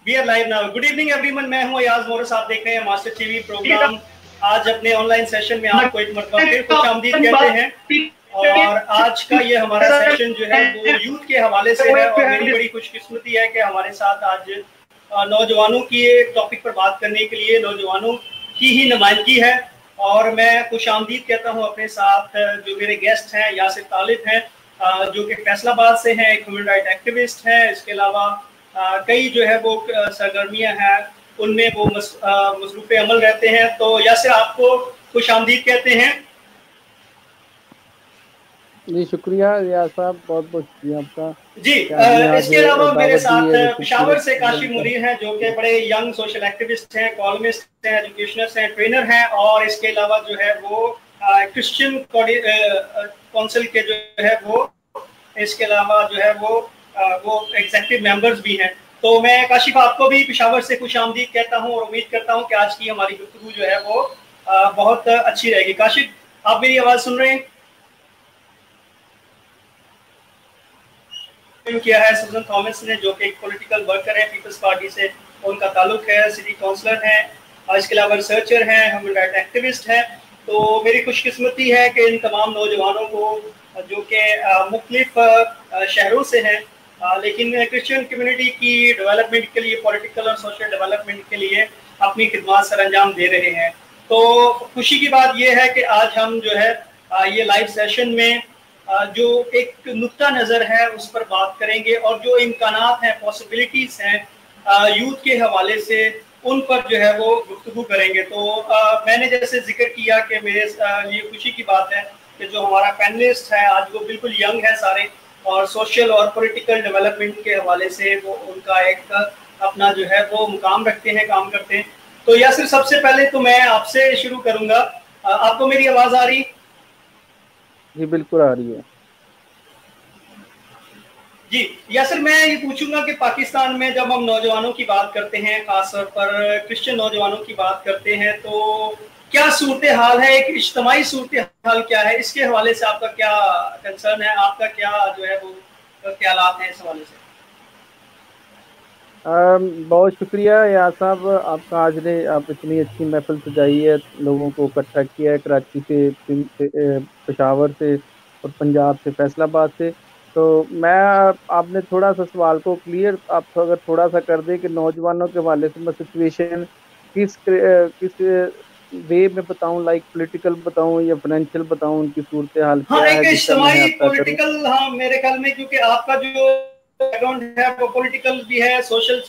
We are live now. Good evening everyone, मैं हूं Ayaz Morris. आप देख रहे हैं मास्टर टीवी प्रोग्राम। आज अपने ऑनलाइन सेशन में आपको एक मरतबा फिर खुशामदीद कहते हैं। और आज का ये हमारा सेशन जो है वो यूथ के हवाले से है। और मेरी बड़ी खुशकिस्मती है कि हमारे साथ आज नौजवानों की एक टॉपिक पर बात करने के लिए नौजवानों की ही नुमाइंदगी है। और मैं खुशामदीद कहता हूँ अपने साथ जो मेरे गेस्ट हैं, यासिर तालिब हैं जो कि फैसलाबाद से हैं, एक ह्यूमन राइट एक्टिविस्ट हैं। इसके अलावा कई जो है वो सरगर्मियां हैं, उनमें वो मसरूफ़ अमल रहते हैं। तो यासिर, आपको खुशामदीद कहते हैं। जी शुक्रिया रियाज साहब, बहुत बहुत शुक्रिया आपका जी। इसके अलावा मेरे साथ पेशावर से काशिफ मुनीर हैं जो कि बड़े यंग सोशल एक्टिविस्ट हैं, कॉलमिस्ट हैं, एजुकेशनर्स हैं, ट्रेनर हैं। और इसके अलावा जो है वो क्रिश्चियन काउंसिल के जो है वो इसके अलावा जो है वो एग्जीक्यूटिव मेंबर्स भी हैं। तो मैं काशिफ आपको भी पेशावर से खुशामदीद कहता हूं और उम्मीद करता हूं कि आज की हमारी गुफ्तगू जो है वो बहुत अच्छी रहेगी। काशिफ, आप मेरी आवाज सुन रहे हैं? किया है सुजन थॉमस ने, जो कि एक पॉलिटिकल वर्कर है पीपल्स पार्टी से, उनका ताल्लुक है, सिटी काउंसलर हैं, और इसके अलावा रिसर्चर हैं, ह्यूमन राइट एक्टिविस्ट हैं। तो मेरी खुशकिस्मती है कि इन तमाम नौजवानों को जो कि मुख्तलिफ शहरों से हैं लेकिन क्रिश्चियन कम्युनिटी की डेवलपमेंट के लिए, पॉलिटिकल और सोशल डेवलपमेंट के लिए अपनी खिदमत सर अंजाम दे रहे हैं। तो खुशी की बात यह है कि आज हम जो है ये लाइव सेशन में जो एक नुक्ता नज़र है उस पर बात करेंगे और जो इम्कानात हैं, पॉसिबिलिटीज हैं यूथ के हवाले से, उन पर जो है वो गुफ्तगू करेंगे। तो मैंने जैसे जिक्र किया कि मेरे लिए खुशी की बात है कि जो हमारा पैनलिस्ट है आज वो बिल्कुल यंग है सारे, और सोशल और पॉलिटिकल डेवलपमेंट के हवाले से वो उनका एक अपना जो है वो मुकाम रखते हैं, काम करते हैं। तो यासिर, सबसे पहले तो मैं आपसे शुरू करूंगा। आपको मेरी आवाज आ रही? जी बिल्कुल आ रही है जी। यासिर, मैं ये पूछूंगा कि पाकिस्तान में जब हम नौजवानों की बात करते हैं, खासतौर पर क्रिश्चियन नौजवानों की बात करते हैं, तो क्या सूरत हाल है, एक इज्तिमाई सूरत हाल क्या है, इसके हवाले से आपका क्या कंसर्न है, आपका क्या जो है वो ख्यालात हैं इस हवाले से? बहुत शुक्रिया यार साहब आपका। आज ने आप इतनी अच्छी महफिल सजाई है, लोगों को इकट्ठा किया है, कराची से, पेशावर से और पंजाब से, फैसलाबाद से। तो मैं आपने थोड़ा सा सवाल को क्लियर आप अगर थोड़ा सा कर दे कि नौजवानों के हवाले से मैं सिचुएशन किस वे में बताऊं, लाइक पॉलिटिकल बताऊं या फाइनेंशियल बताऊं, उनकी सूरत हाल क्या है, जिसका मैं पॉलिटिकल। हाँ, मेरे ख्याल में क्योंकि आपका जो बैकग्राउंड है वो पॉलिटिकल भी है, सोशल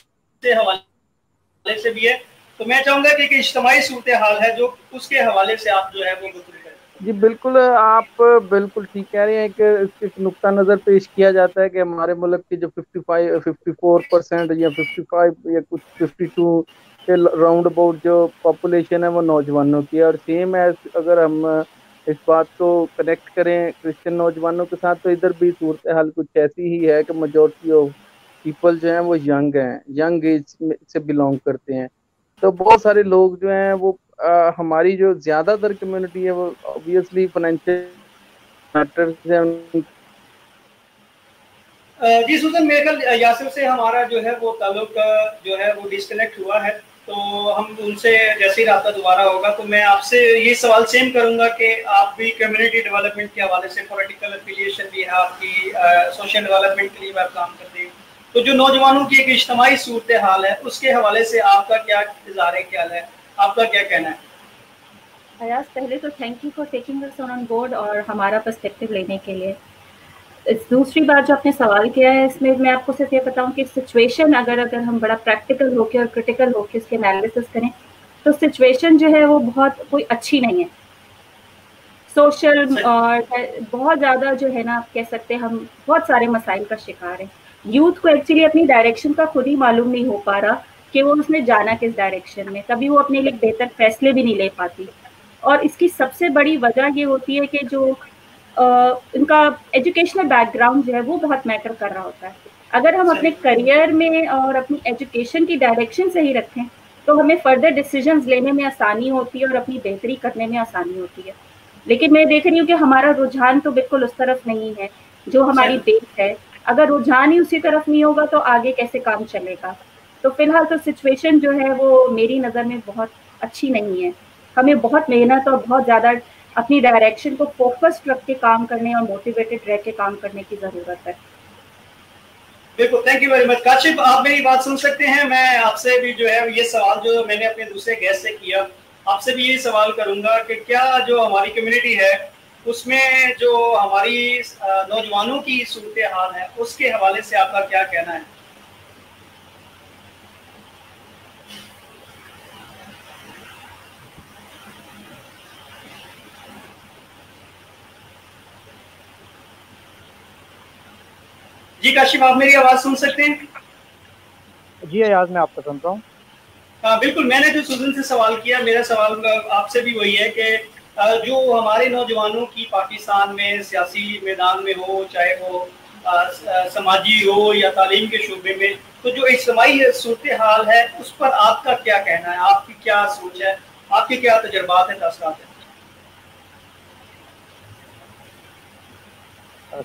से हवाले से भी है, तो मैं चाहूंगा कि इज्तिमाई सूरत हाल है जो उसके हवाले से आप जो है वो गुफ्तगू करें। जी बिल्कुल, आप बिल्कुल ठीक कह रहे हैं कि एक नुक्ता नज़र पेश किया जाता है कि हमारे मुल्क की जो 54% या 55 या कुछ 52 के राउंड अबाउट जो पॉपुलेशन है वो नौजवानों की है। और सेम है, अगर हम इस बात को कनेक्ट करें क्रिश्चियन नौजवानों के साथ, तो इधर भी सूरत हाल कुछ ऐसी ही है कि मेजॉरिटी ऑफ पीपल जो हैं वो यंग हैं, यंग एज से बिलोंग करते हैं। तो बहुत सारे लोग जो हैं वो हमारी जो ज्यादातर कम्युनिटी है वो ऑब्वियसली फाइनेंशियल मैटर्स है। जी सुजन, मेरे ख्याल यासिर से हमारा जो है वो ताल्लुक जो है वो डिस्कनेक्ट हुआ है, तो हम उनसे जैसे ही रब्ता दोबारा होगा तो मैं आपसे ये सवाल सेम करूंगा कि आप भी कम्युनिटी डेवलपमेंट के हवाले से, पॉलिटिकल एफिलिएशन भी है आपकी, सोशल डेवलपमेंट के लिए आप काम करते हैं, तो जो नौजवानों की एक इज्तिमाई सूरत हाल है उसके हवाले से आपका क्या इज़हार ख्याल है, आपका क्या कहना है? अयाज, पहले तो thank you for taking us on board और हमारा पर्सपेक्टिव लेने के लिए। दूसरी बात जो आपने सवाल किया है, इसमें मैं आपको सिर्फ ये बताऊं कि सिचुएशन अगर हम बड़ा प्रैक्टिकल होके और क्रिटिकल होके इसके एनालिसिस करें तो सिचुएशन जो है वो बहुत कोई अच्छी नहीं है। सोशल और बहुत ज़्यादा जो है ना, आप कह सकते हैं हम बहुत सारे मसाइल का शिकार हैं। यूथ को एक्चुअली अपनी डायरेक्शन का खुद ही मालूम नहीं हो पा रहा कि वो उसने जाना किस डायरेक्शन में, तभी वो अपने लिए बेहतर फैसले भी नहीं ले पाती। और इसकी सबसे बड़ी वजह ये होती है कि जो इनका एजुकेशनल बैकग्राउंड जो है वो बहुत मैटर कर रहा होता है। अगर हम अपने करियर में और अपनी एजुकेशन की डायरेक्शन सही रखें तो हमें फर्दर डिसीजंस लेने में आसानी होती है और अपनी बेहतरी करने में आसानी होती है। लेकिन मैं देख रही हूँ कि हमारा रुझान तो बिल्कुल उस तरफ नहीं है जो हमारी बेस है। अगर रुझान ही उसी तरफ नहीं होगा तो आगे कैसे काम चलेगा। तो फिलहाल तो सिचुएशन जो है वो मेरी नज़र में बहुत अच्छी नहीं है। हमें बहुत मेहनत और बहुत ज़्यादा अपनी डायरेक्शन को फोकस्ड रख के काम करने और मोटिवेटेड रह के काम करने की ज़रूरत है। बिल्कुल, thank you very much. Kashif, आप मेरी बात सुन सकते हैं? मैं आपसे भी जो है ये सवाल जो मैंने अपने दूसरे गेस्ट से किया, आपसे भी यही सवाल करूंगा कि क्या जो हमारी कम्युनिटी है उसमें जो हमारी नौजवानों की सूरत हाल है उसके हवाले से आपका क्या कहना है? जी काशिफ, आप मेरी आवाज सुन सकते हैं? जी अयाज, मैं आपको सुन रहा हूँ। हाँ बिल्कुल, मैंने जो सुजन से सवाल किया, मेरा सवाल आपसे भी वही है कि जो हमारे नौजवानों की पाकिस्तान में सियासी मैदान में हो, चाहे वो समाजी हो या तालीम के शोबे में, तो जो इज्तिमाई सूरत हाल है उस पर आपका क्या कहना है, आपकी क्या सोच है, आपके क्या तजुर्बात है, तासरात है?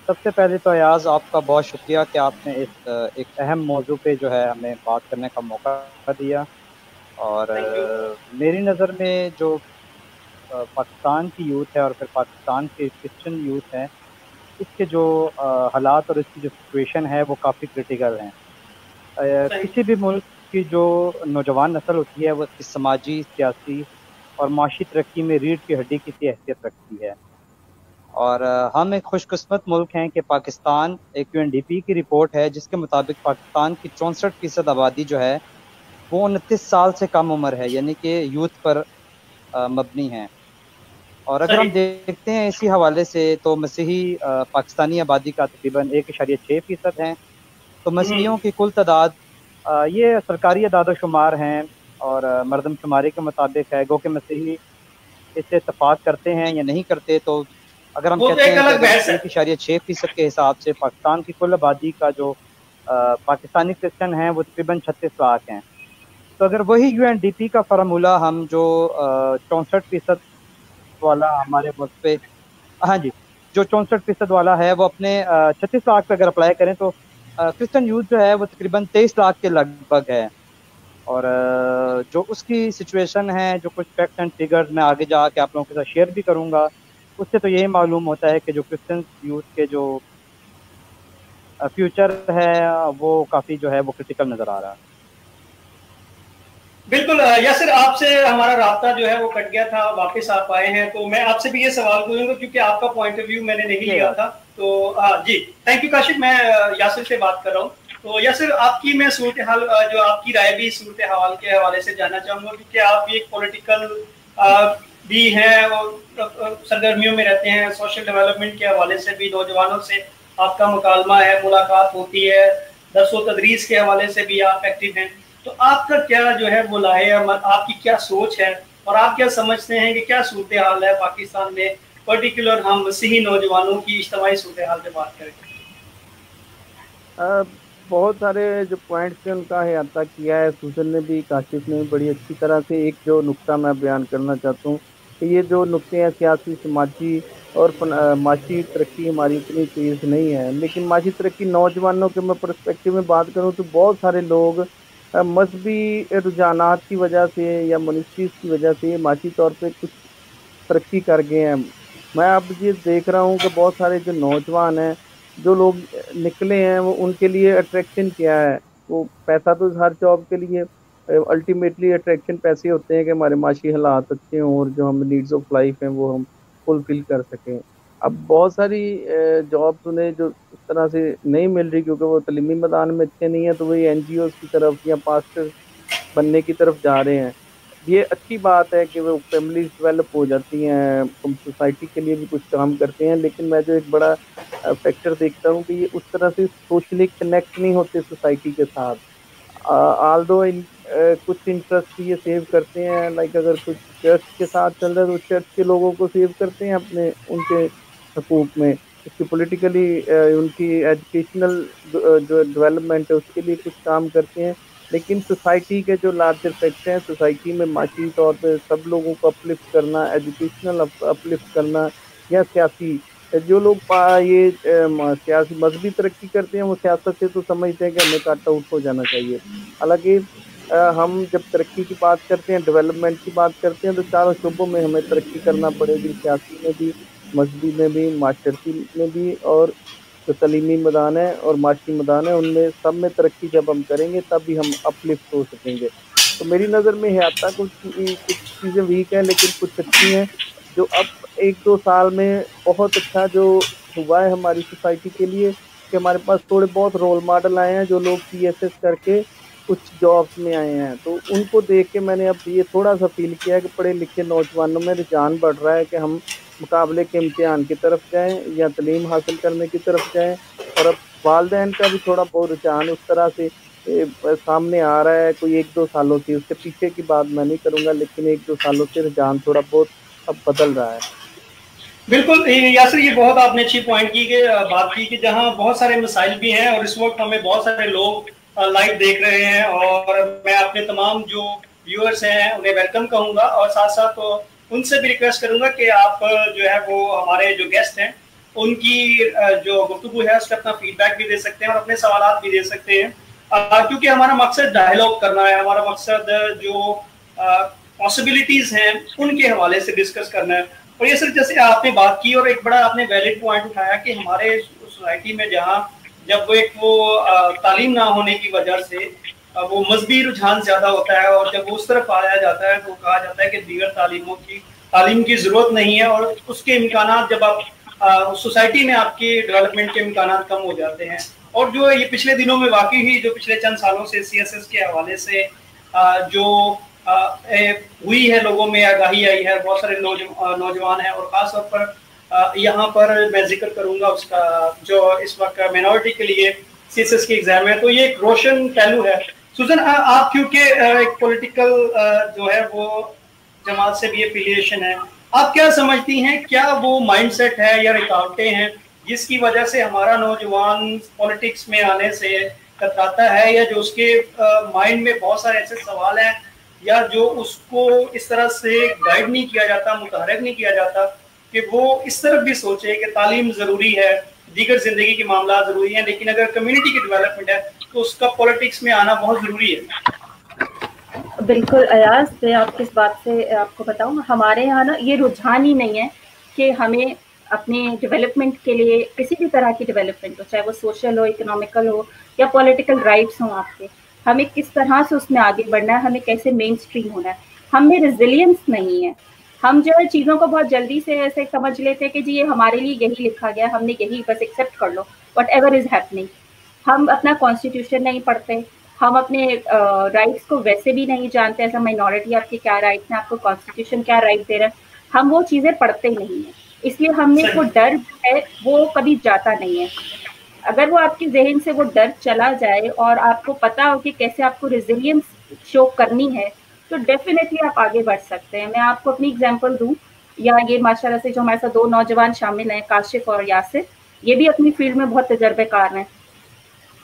सबसे पहले तो अयाज आपका बहुत शुक्रिया कि आपने इस एक अहम मौजू पे जो है हमें बात करने का मौका दिया। और मेरी नज़र में जो पाकिस्तान की यूथ है और फिर पाकिस्तान के क्रिश्चियन यूथ है, इसके जो हालात और इसकी जो सिचुएशन है वो काफ़ी क्रिटिकल हैं। किसी भी मुल्क की जो नौजवान नस्ल होती है वो इसकी समाजी, सियासी और माशी तरक्की में रीढ़ की हड्डी की हैसियत रखती है। और हम एक खुशकिस्मत मुल्क हैं कि पाकिस्तान, एक UNDP की रिपोर्ट है जिसके मुताबिक पाकिस्तान की 64% आबादी जो है वो 29 साल से कम उम्र है, यानी कि यूथ पर मबनी है। और अगर हम देखते हैं इसी हवाले से तो मसीही पाकिस्तानी आबादी का तकरीबन 1.6% है। तो मसीहियों की कुल तादाद, ये सरकारी अदाद-ओ-शुमार हैं और मरदमशुमारी के मुताबिक है, गो कि मसीही इससे इत्तफाक करते हैं या नहीं करते। तो अगर हम कहते हैं कि 1.6% के हिसाब से पाकिस्तान की कुल आबादी का जो पाकिस्तानी क्रिश्चन हैं वो तकरीबन 36 लाख हैं। तो अगर वही UNDP का फार्मूला हम जो 64% वाला हमारे मुल्क पे, हाँ जी, जो 64% वाला है वो अपने 36 लाख पे अगर अप्लाई करें तो क्रिश्चियन यूथ जो है वो तकरीबन 23 लाख के लगभग है। और जो उसकी सिचुएशन है, जो कुछ फैक्ट्स एंड फिगर्स मैं आगे जाके आप लोगों के साथ शेयर भी करूँगा, उससे तो यही मालूम होता है कि जो क्रिश्चियन यूथ के जो फ्यूचर है वो काफ़ी जो है वो क्रिटिकल नज़र आ रहा है। बिल्कुल यासिर, आपसे हमारा राब्ता जो है वो कट गया था, वापस आप आए हैं, तो मैं आपसे भी ये सवाल करूंगा क्योंकि आपका पॉइंट ऑफ व्यू मैंने नहीं लिया था। तो जी थैंक यू काशिफ, मैं यासिर से बात कर रहा हूँ। तो यासिर, आपकी मैं सूरत हाल, जो आपकी राय भी सूरत हाल के हवाले से जानना चाहूँगा, क्योंकि आप भी एक पॉलिटिकल भी हैं और सरगर्मियों में रहते हैं, सोशल डेवलपमेंट के हवाले से भी नौजवानों से आपका मुकालमा है, मुलाकात होती है, दरसो तदरीस के हवाले से भी आप एक्टिव हैं। तो आपका क्या जो है वो लाए, आपकी क्या सोच है और आप क्या समझते हैं कि क्या सूरत हाल है पाकिस्तान में, पर्टिकुलर हम मसीही नौजवानों की इज्तिमाई सूरत हाल पे बात करें? बहुत सारे जो पॉइंट्स थे उनका अहाता किया है सूजन ने भी, काशिफ ने बड़ी अच्छी तरह से। एक जो नुक्ता मैं बयान करना चाहता हूँ कि ये जो नुक्ते हैं सियासी, समाजी और माशी तरक्की हमारी इतनी तेज़ नहीं है, लेकिन माशी तरक्की नौजवानों के मैं परस्पेक्टिव में बात करूँ तो बहुत सारे लोग मजहबी रुझानात की वजह से या मिनिस्ट्रीज की वजह से माशी तौर पे कुछ तरक्की कर गए हैं। मैं अब ये देख रहा हूँ कि बहुत सारे जो नौजवान हैं, जो लोग निकले हैं, वो उनके लिए अट्रैक्शन क्या है? वो पैसा तो हर जॉब के लिए अल्टीमेटली अट्रैक्शन पैसे होते हैं कि हमारे माशी हालात अच्छे हों और जो हम नीड्स ऑफ लाइफ हैं वो हम फुलफिल कर सकें। अब बहुत सारी जॉब्स उन्हें जो उस तरह से नहीं मिल रही क्योंकि वो तलीमी मैदान में अच्छे नहीं है, तो वही NGOs की तरफ या पास्टर बनने की तरफ जा रहे हैं। ये अच्छी बात है कि वो फैमिलीज डेवलप हो जाती हैं, हम सोसाइटी के लिए भी कुछ काम करते हैं, लेकिन मैं जो एक बड़ा फैक्टर देखता हूँ कि ये उस तरह से सोशली कनेक्ट नहीं होते सोसाइटी के साथ। आल्दो कुछ इंटरेस्ट ये सेव करते हैं, लाइक अगर कुछ चर्च के साथ चल रहा है तो चर्च के लोगों को सेव करते हैं अपने उनके हकूक में, उसकी पॉलिटिकली उनकी एजुकेशनल जो डेवलपमेंट है उसके लिए कुछ काम करते हैं। लेकिन सोसाइटी के जो लार्जर फैक्टर हैं, सोसाइटी में माशी तौर पे सब लोगों को अपलिफ्ट करना, एजुकेशनल अपलिफ्ट करना या सियासी जो लोग ये सियासी मजहबी तरक्की करते हैं वो सियासत से तो समझते हैं कि हमें कट आउट हो जाना चाहिए। हालांकि हम जब तरक्की की बात करते हैं, डेवलपमेंट की बात करते हैं, तो चारों शोबों में हमें तरक्की करना पड़ेगी, सियासी में भी, मजहबी में भी, माशरती में भी, और जो तलीमी मैदान है और माशी मैदान है उनमें सब में तरक्की जब हम करेंगे तभी हम अपलिफ्ट हो सकेंगे। तो मेरी नज़र में हयाता कुछ चीज़ें वीक हैं लेकिन कुछ अच्छी हैं, जो अब 1-2 साल में बहुत अच्छा जो हुआ है हमारी सोसाइटी के लिए कि हमारे पास थोड़े बहुत रोल मॉडल आए हैं, जो लोग CSS करके कुछ जॉब्स में आए हैं। तो उनको देख के मैंने अब ये थोड़ा सा फील किया कि पढ़े लिखे नौजवानों में रुझान बढ़ रहा है कि हम मुकाबले के इम्तिहान की तरफ जाएं या तलीम हासिल करने की तरफ जाएं। और अब वालदैन का भी थोड़ा बहुत रुझान उस तरह से सामने आ रहा है, कोई 1-2 सालों से। उसके पीछे की बात मैं नहीं करूँगा, लेकिन 1-2 सालों से रुझान थोड़ा बहुत अब बदल रहा है। बिल्कुल यासर, ये बहुत आपने अच्छी पॉइंट की कि बात की कि जहाँ बहुत सारे मसाइल भी हैं और इस वक्त हमें बहुत सारे लोग लाइव देख रहे हैं, और मैं अपने तमाम जो व्यूअर्स हैं उन्हें वेलकम कहूँगा, और साथ साथ तो उनसे भी रिक्वेस्ट करूँगा कि आप जो है वो हमारे जो गेस्ट हैं उनकी जो गुफ्तगू है उस पर अपना फीडबैक भी दे सकते हैं और अपने सवालात भी दे सकते हैं, क्योंकि हमारा मकसद डायलॉग करना है, हमारा मकसद जो पॉसिबिलिटीज हैं उनके हवाले से डिस्कस करना है। और ये सिर्फ जैसे आपने बात की और एक बड़ा आपने वैलिड पॉइंट उठाया कि हमारे सोसाइटी में जहाँ जब वो तालीम ना होने की वजह से वो मजहबी रुझान ज्यादा होता है, और जब उस तरफ आया जाता है तो कहा जाता है कि दीगर तालीम की जरूरत नहीं है, और उसके इम्कानात जब आप सोसाइटी में आपके डेवलपमेंट के इम्कानात कम हो जाते हैं। और जो ये पिछले दिनों में वाकई ही जो पिछले चंद सालों से CSS के हवाले से जो हुई है, लोगों में आगाही आई है, बहुत सारे नौजवान हैं, और खास तौर पर यहाँ पर मैं जिक्र करूंगा उसका जो इस वक्त माइनॉरिटी के लिए CSS की एग्जाम है, तो ये एक रोशन पहलू है। सुजन, आप क्योंकि एक पॉलिटिकल जो है वो जमात से भी एफिलिएशन है, आप क्या समझती हैं, क्या वो माइंडसेट है या रुकावटें हैं जिसकी वजह से हमारा नौजवान पॉलिटिक्स में आने से कतराता है, या जो उसके माइंड में बहुत सारे ऐसे सवाल हैं, या जो उसको इस तरह से गाइड नहीं किया जाता, मुतहरिक नहीं किया जाता कि वो इस तरफ भी सोचे कि तालीम ज़रूरी है, दीगर ज़िंदगी के मामला ज़रूरी हैं, लेकिन अगर कम्युनिटी की डेवलपमेंट है तो उसका पॉलिटिक्स में आना बहुत ज़रूरी है। बिल्कुल अयाज, मैं आपकी इस बात से आपको बताऊँ, हमारे यहाँ ना ये रुझान ही नहीं है कि हमें अपने डेवलपमेंट के लिए किसी भी तरह की डेवलपमेंट हो, चाहे वो सोशल हो, इकोनॉमिकल हो या पॉलिटिकल राइट्स हों आपके, हमें किस तरह से उसमें आगे बढ़ना है, हमें कैसे मेन स्ट्रीम होना है। हमें रेजिलियंस नहीं है। हम जो है चीज़ों को बहुत जल्दी से ऐसे समझ लेते हैं कि जी ये हमारे लिए यही लिखा गया, हमने यही बस एक्सेप्ट कर लो, वट एवर इज हैपनिंग। हम अपना कॉन्स्टिट्यूशन नहीं पढ़ते, हम अपने राइट्स को वैसे भी नहीं जानते, ऐसा माइनॉरिटी आपके क्या राइट्स हैं, आपको कॉन्स्टिट्यूशन क्या राइट दे रहा है, हम वो चीज़ें पढ़ते ही नहीं है। इसलिए हमें वो डर है वो कभी जाता नहीं है। अगर वो आपके जहन से वो डर चला जाए और आपको पता हो कि कैसे आपको रेजिलियंस शो करनी है, तो डेफिनेटली आप आगे बढ़ सकते हैं। मैं आपको अपनी एग्जांपल दूं, या ये माशाल्लाह से जो हमारे साथ 2 नौजवान शामिल हैं, काशिफ और यासिर, ये भी अपनी फील्ड में बहुत तजर्बेकार हैं।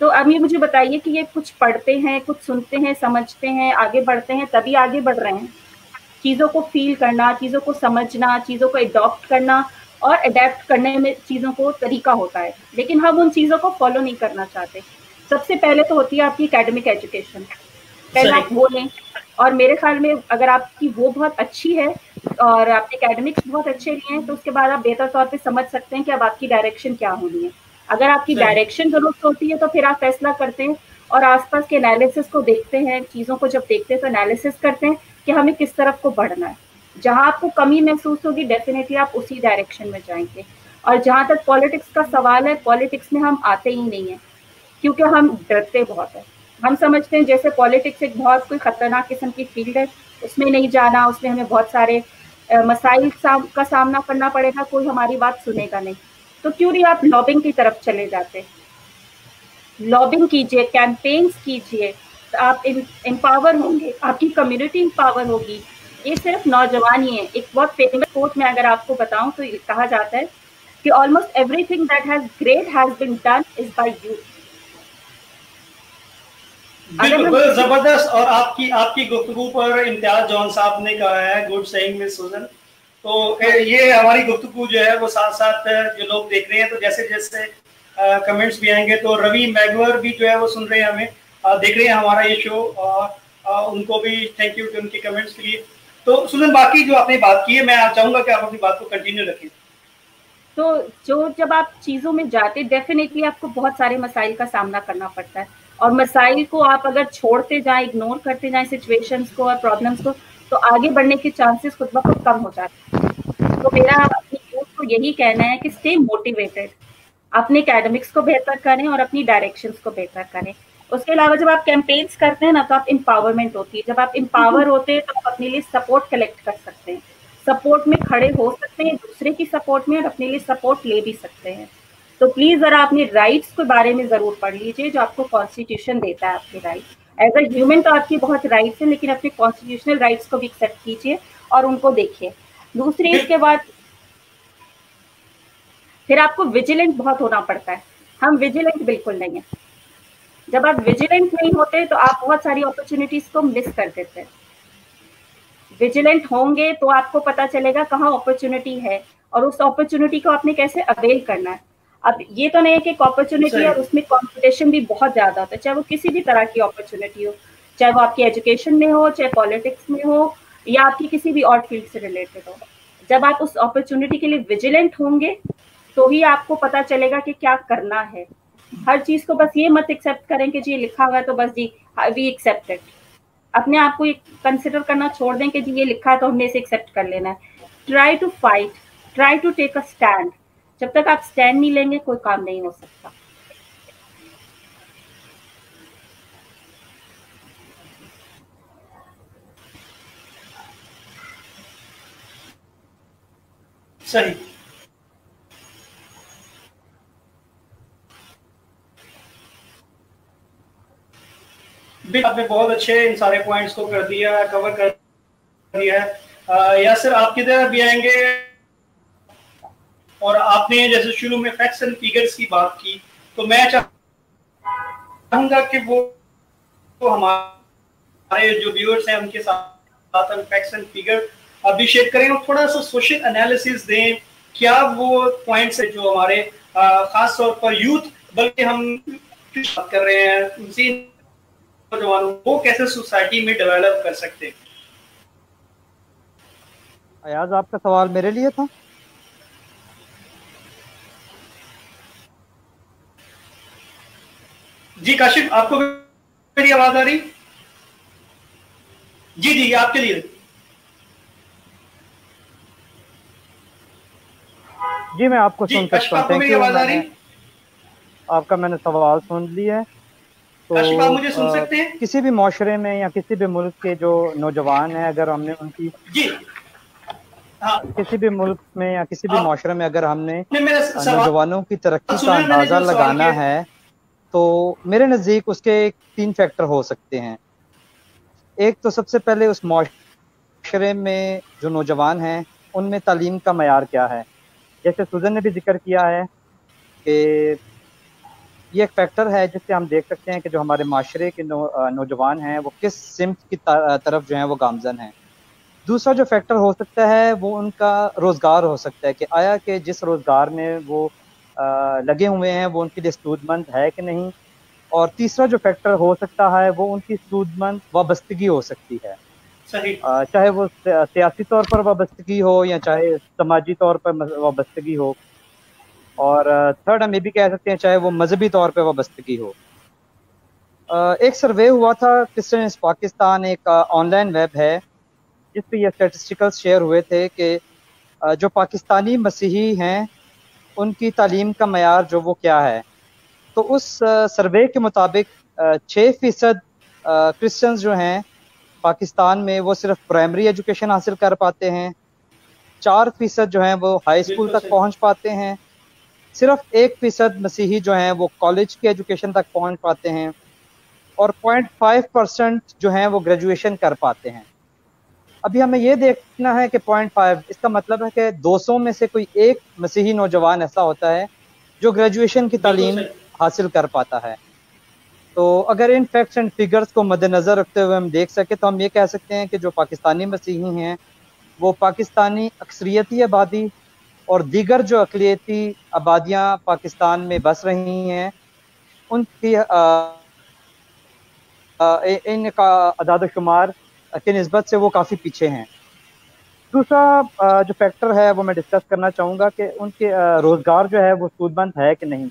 तो अब ये मुझे बताइए कि ये कुछ पढ़ते हैं, कुछ सुनते हैं, समझते हैं, आगे बढ़ते हैं, तभी आगे बढ़ रहे हैं। चीज़ों को फील करना, चीज़ों को समझना, चीज़ों को अडॉप्ट करना और अडेप्ट करने में चीज़ों को तरीका होता है, लेकिन हम उन चीज़ों को फॉलो नहीं करना चाहते। सबसे पहले तो होती है आपकी एकेडमिक एजुकेशन, पहले आप वो लें, और मेरे ख्याल में अगर आपकी वो बहुत अच्छी है और आपने एकेडमिक्स बहुत अच्छे लिए हैं, तो उसके बाद आप बेहतर तौर पे समझ सकते हैं कि अब आपकी डायरेक्शन क्या होनी है। अगर आपकी डायरेक्शन दुरुस्त होती है तो फिर आप फैसला करते हैं और आसपास के एनालिसिस को देखते हैं, चीज़ों को जब देखते हैं तो एनालिसिस करते हैं कि हमें किस तरफ को बढ़ना है। जहाँ आपको कमी महसूस होगी डेफिनेटली आप उसी डायरेक्शन में जाएंगे। और जहाँ तक पॉलिटिक्स का सवाल है, पॉलिटिक्स में हम आते ही नहीं हैं क्योंकि हम डरते बहुत है। हम समझते हैं जैसे पॉलिटिक्स एक बहुत कोई खतरनाक किस्म की फील्ड है, उसमें नहीं जाना, उसमें हमें बहुत सारे मसाइल का सामना करना पड़ेगा, कोई हमारी बात सुनेगा नहीं। तो क्यों नहीं आप लॉबिंग की तरफ चले जाते, लॉबिंग कीजिए, कैंपेन्स कीजिए, तो आप एम्पावर होंगे, आपकी कम्युनिटी एम्पावर होगी। ये सिर्फ नौजवान ही है। एक बहुत फेमस कोट में अगर आपको बताऊं तो कहा जाता है कि almost everything that has great has been done is by youth. बिल्कुल जबरदस्त। और आपकी गुफ्तगू पर इम्तियाज जॉन साहब ने कहा है, गुड सेइंग मिस सुजन, तो ये हमारी गुफ्तगू जो है वो साथ साथ जो लोग देख रहे हैं, तो जैसे जैसे कमेंट्स भी आएंगे, तो रवि मैगवर भी जो है वो सुन रहे हैं हमें, देख रहे हैं हमारा ये शो, उनको भी थैंक यू उनके कमेंट्स के लिए। तो सुजन, बाकी जो आपने बात की है, मैं चाहूंगा कि आप अपनी बात को कंटिन्यू रखें। तो जो जब आप चीज़ों में जाते, डेफिनेटली आपको बहुत सारे मसाइल का सामना करना पड़ता है, और मसाइल को आप अगर छोड़ते जाएं, इग्नोर करते जाएं सिचुएशंस को और प्रॉब्लम्स को, तो आगे बढ़ने के चांसेस खुद ब खुद कम हो जाते हैं। तो मेरा अपनी यूथ को यही कहना है कि स्टे मोटिवेटेड, अपने एकेडमिक्स को बेहतर करें और अपनी डायरेक्शंस को बेहतर करें। उसके अलावा जब आप कैंपेन्स करते हैं ना, तो आप एम्पावरमेंट होती है। जब आप एम्पावर होते हैं तो आप अपने लिए सपोर्ट कलेक्ट कर सकते हैं, सपोर्ट में खड़े हो सकते हैं, दूसरे की सपोर्ट में, और अपने लिए सपोर्ट ले भी सकते हैं। तो प्लीज जरा अपने राइट्स के बारे में जरूर पढ़ लीजिए, जो आपको कॉन्स्टिट्यूशन देता है आपके राइट। एज अ ह्यूमन तो आपकी बहुत राइट्स हैं, लेकिन अपने कॉन्स्टिट्यूशनल राइट्स को भी एक्सेप्ट कीजिए और उनको देखिए। दूसरी, इसके बाद फिर आपको विजिलेंट बहुत होना पड़ता है। हम विजिलेंट बिल्कुल नहीं है। जब आप विजिलेंट नहीं होते तो आप बहुत सारी अपॉर्चुनिटीज को मिस कर देते हैं। विजिलेंट होंगे तो आपको पता चलेगा कहाँ अपॉर्चुनिटी है, और उस अपॉर्चुनिटी को आपने कैसे अवेल करना है। अब ये तो नहीं है कि अपॉर्चुनिटी और उसमें कंपटीशन भी बहुत ज्यादा होता है, चाहे वो किसी भी तरह की अपॉर्चुनिटी हो, चाहे वो आपकी एजुकेशन में हो, चाहे पॉलिटिक्स में हो, या आपकी किसी भी और फील्ड से रिलेटेड हो। जब आप उस अपॉर्चुनिटी के लिए विजिलेंट होंगे तो ही आपको पता चलेगा कि क्या करना है। हर चीज को बस ये मत एक्सेप्ट करें कि जी लिखा हुआ है तो बस जी वी एक्सेप्ट इट। अपने आप को कंसिडर करना छोड़ दें कि जी ये लिखा है तो हमने इसे एक्सेप्ट कर लेना है। Try to fight, try to take a stand. जब तक आप स्टैंड नहीं लेंगे कोई काम नहीं हो सकता। सही। आपने बहुत अच्छे इन सारे पॉइंट्स को कर दिया, कवर कर दिया है। यासिर, आप किधर भी आएंगे, और आपने जैसे शुरू में फैक्ट्स एंड फिगर्स की बात की, तो मैं चाहूंगा कि वो हमारे जो व्यूअर्स हैं उनके साथ हम फैक्ट्स एंड फिगर अभी शेयर करें, और थोड़ा सा सोशल एनालिसिस दें। क्या वो पॉइंट्स है जो हमारे खास तौर पर यूथ, बल्कि हम बात कर रहे हैं उसी नौजवानों, वो कैसे सोसाइटी में डेवलप कर सकते हैं। अयाज, आपका सवाल मेरे लिए था? जी काशिफ, आपको मेरी आवाज आ रही? जी जी, आपके लिए। जी, मैं आपको सुन सकता हूँ। Thank you. आपका मैंने सवाल सुन लिया है। तो आप मुझे सुन सकते हैं? किसी भी माशरे में या किसी भी मुल्क के जो नौजवान हैं, अगर हमने उनकी जी हाँ, किसी भी मुल्क में या किसी भी माशरे में अगर हमने नौजवानों की तरक्की का अंदाजा लगाना है, तो मेरे नज़दीक उसके 3 फैक्टर हो सकते हैं। एक तो सबसे पहले उस माशरे में जो नौजवान हैं उनमें तालीम का मयार क्या है। जैसे सुजन ने भी जिक्र किया है कि ये एक फैक्टर है जिससे हम देख सकते हैं कि जो हमारे माशरे के नौजवान हैं वो किस सिम्त की तरफ जो है वो गामजन हैं। दूसरा जो फैक्टर हो सकता है वो उनका रोज़गार हो सकता है कि आया कि जिस रोज़गार में वो लगे हुए हैं वो उनके लिए सूदमंद है कि नहीं। और तीसरा जो फैक्टर हो सकता है वो उनकी सूदमंद वाबस्तगी हो सकती है। सही। चाहे वो सियासी तौर पर वाबस्तगी हो या चाहे समाजी तौर पर वाबस्तगी हो, और थर्ड हम ये भी कह सकते हैं चाहे वो मजहबी तौर पे वाबस्तगी हो। एक सर्वे हुआ था क्रिश्चियन पाकिस्तान, एक ऑनलाइन वेब है जिस पे ये स्टैटिस्टिकल्स शेयर हुए थे कि जो पाकिस्तानी मसीही हैं उनकी तालीम का मयार जो वो क्या है। तो उस सर्वे के मुताबिक 6% क्रिश्चियंस जो हैं पाकिस्तान में वो सिर्फ प्राइमरी एजुकेशन हासिल कर पाते हैं, 4% जो हैं वो हाई स्कूल तक पहुंच पाते हैं, सिर्फ 1% मसीही जो हैं वो कॉलेज की एजुकेशन तक पहुंच पाते हैं, और 0.5% जो हैं वो ग्रेजुएशन कर पाते हैं। अभी हमें ये देखना है कि 0.5, इसका मतलब है कि 200 में से कोई एक मसीही नौजवान ऐसा होता है जो ग्रेजुएशन की तालीम हासिल कर पाता है। तो अगर इन फैक्ट्स एंड फिगर्स को मद्देनज़र रखते हुए हम देख सके तो हम ये कह सकते हैं कि जो पाकिस्तानी मसीही हैं वो पाकिस्तानी अक्सरियती आबादी और दीगर जो अक़लियती आबादियाँ पाकिस्तान में बस रही हैं उनकी इनका अदाद शुमार की निस्बत से वो काफ़ी पीछे हैं। दूसरा जो फैक्टर है वो मैं डिस्कस करना चाहूँगा कि उनके रोज़गार जो है वो सूदमंद है कि नहीं।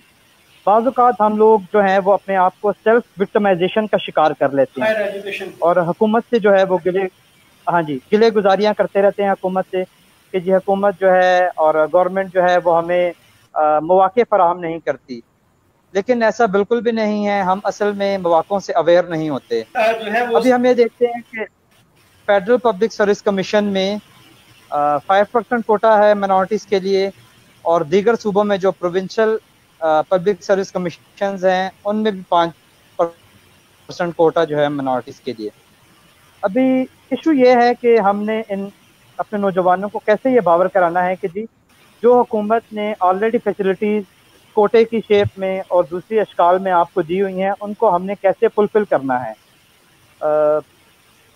बाज़ औक़ात हम लोग जो हैं वो अपने आप को सेल्फ विक्टिमाइजेशन का शिकार कर लेते हैं और हुकूमत से जो है वो गिले गुजारियाँ करते रहते हैं हुकूमत से कि जी हुकूमत जो है और गवर्नमेंट जो है वो हमें मौक़े फ़राहम नहीं करती, लेकिन ऐसा बिल्कुल भी नहीं है। हम असल में मौक़ों से अवेयर नहीं होते। अभी हम ये देखते हैं कि फेडरल पब्लिक सर्विस कमीशन में 5% कोटा है माइनॉरिटीज़ के लिए और दीगर सूबों में जो प्रोविंशियल पब्लिक सर्विस कमीशंस हैं उनमें भी 5% कोटा जो है माइनॉरिटीज़ के लिए। अभी इशू ये है कि हमने इन अपने नौजवानों को कैसे ये बावर कराना है कि जी जो हुकूमत ने ऑलरेडी फैसिलिटीज़ कोटे की शेप में और दूसरी अशकाल में आपको दी हुई हैं उनको हमने कैसे फुलफिल करना है।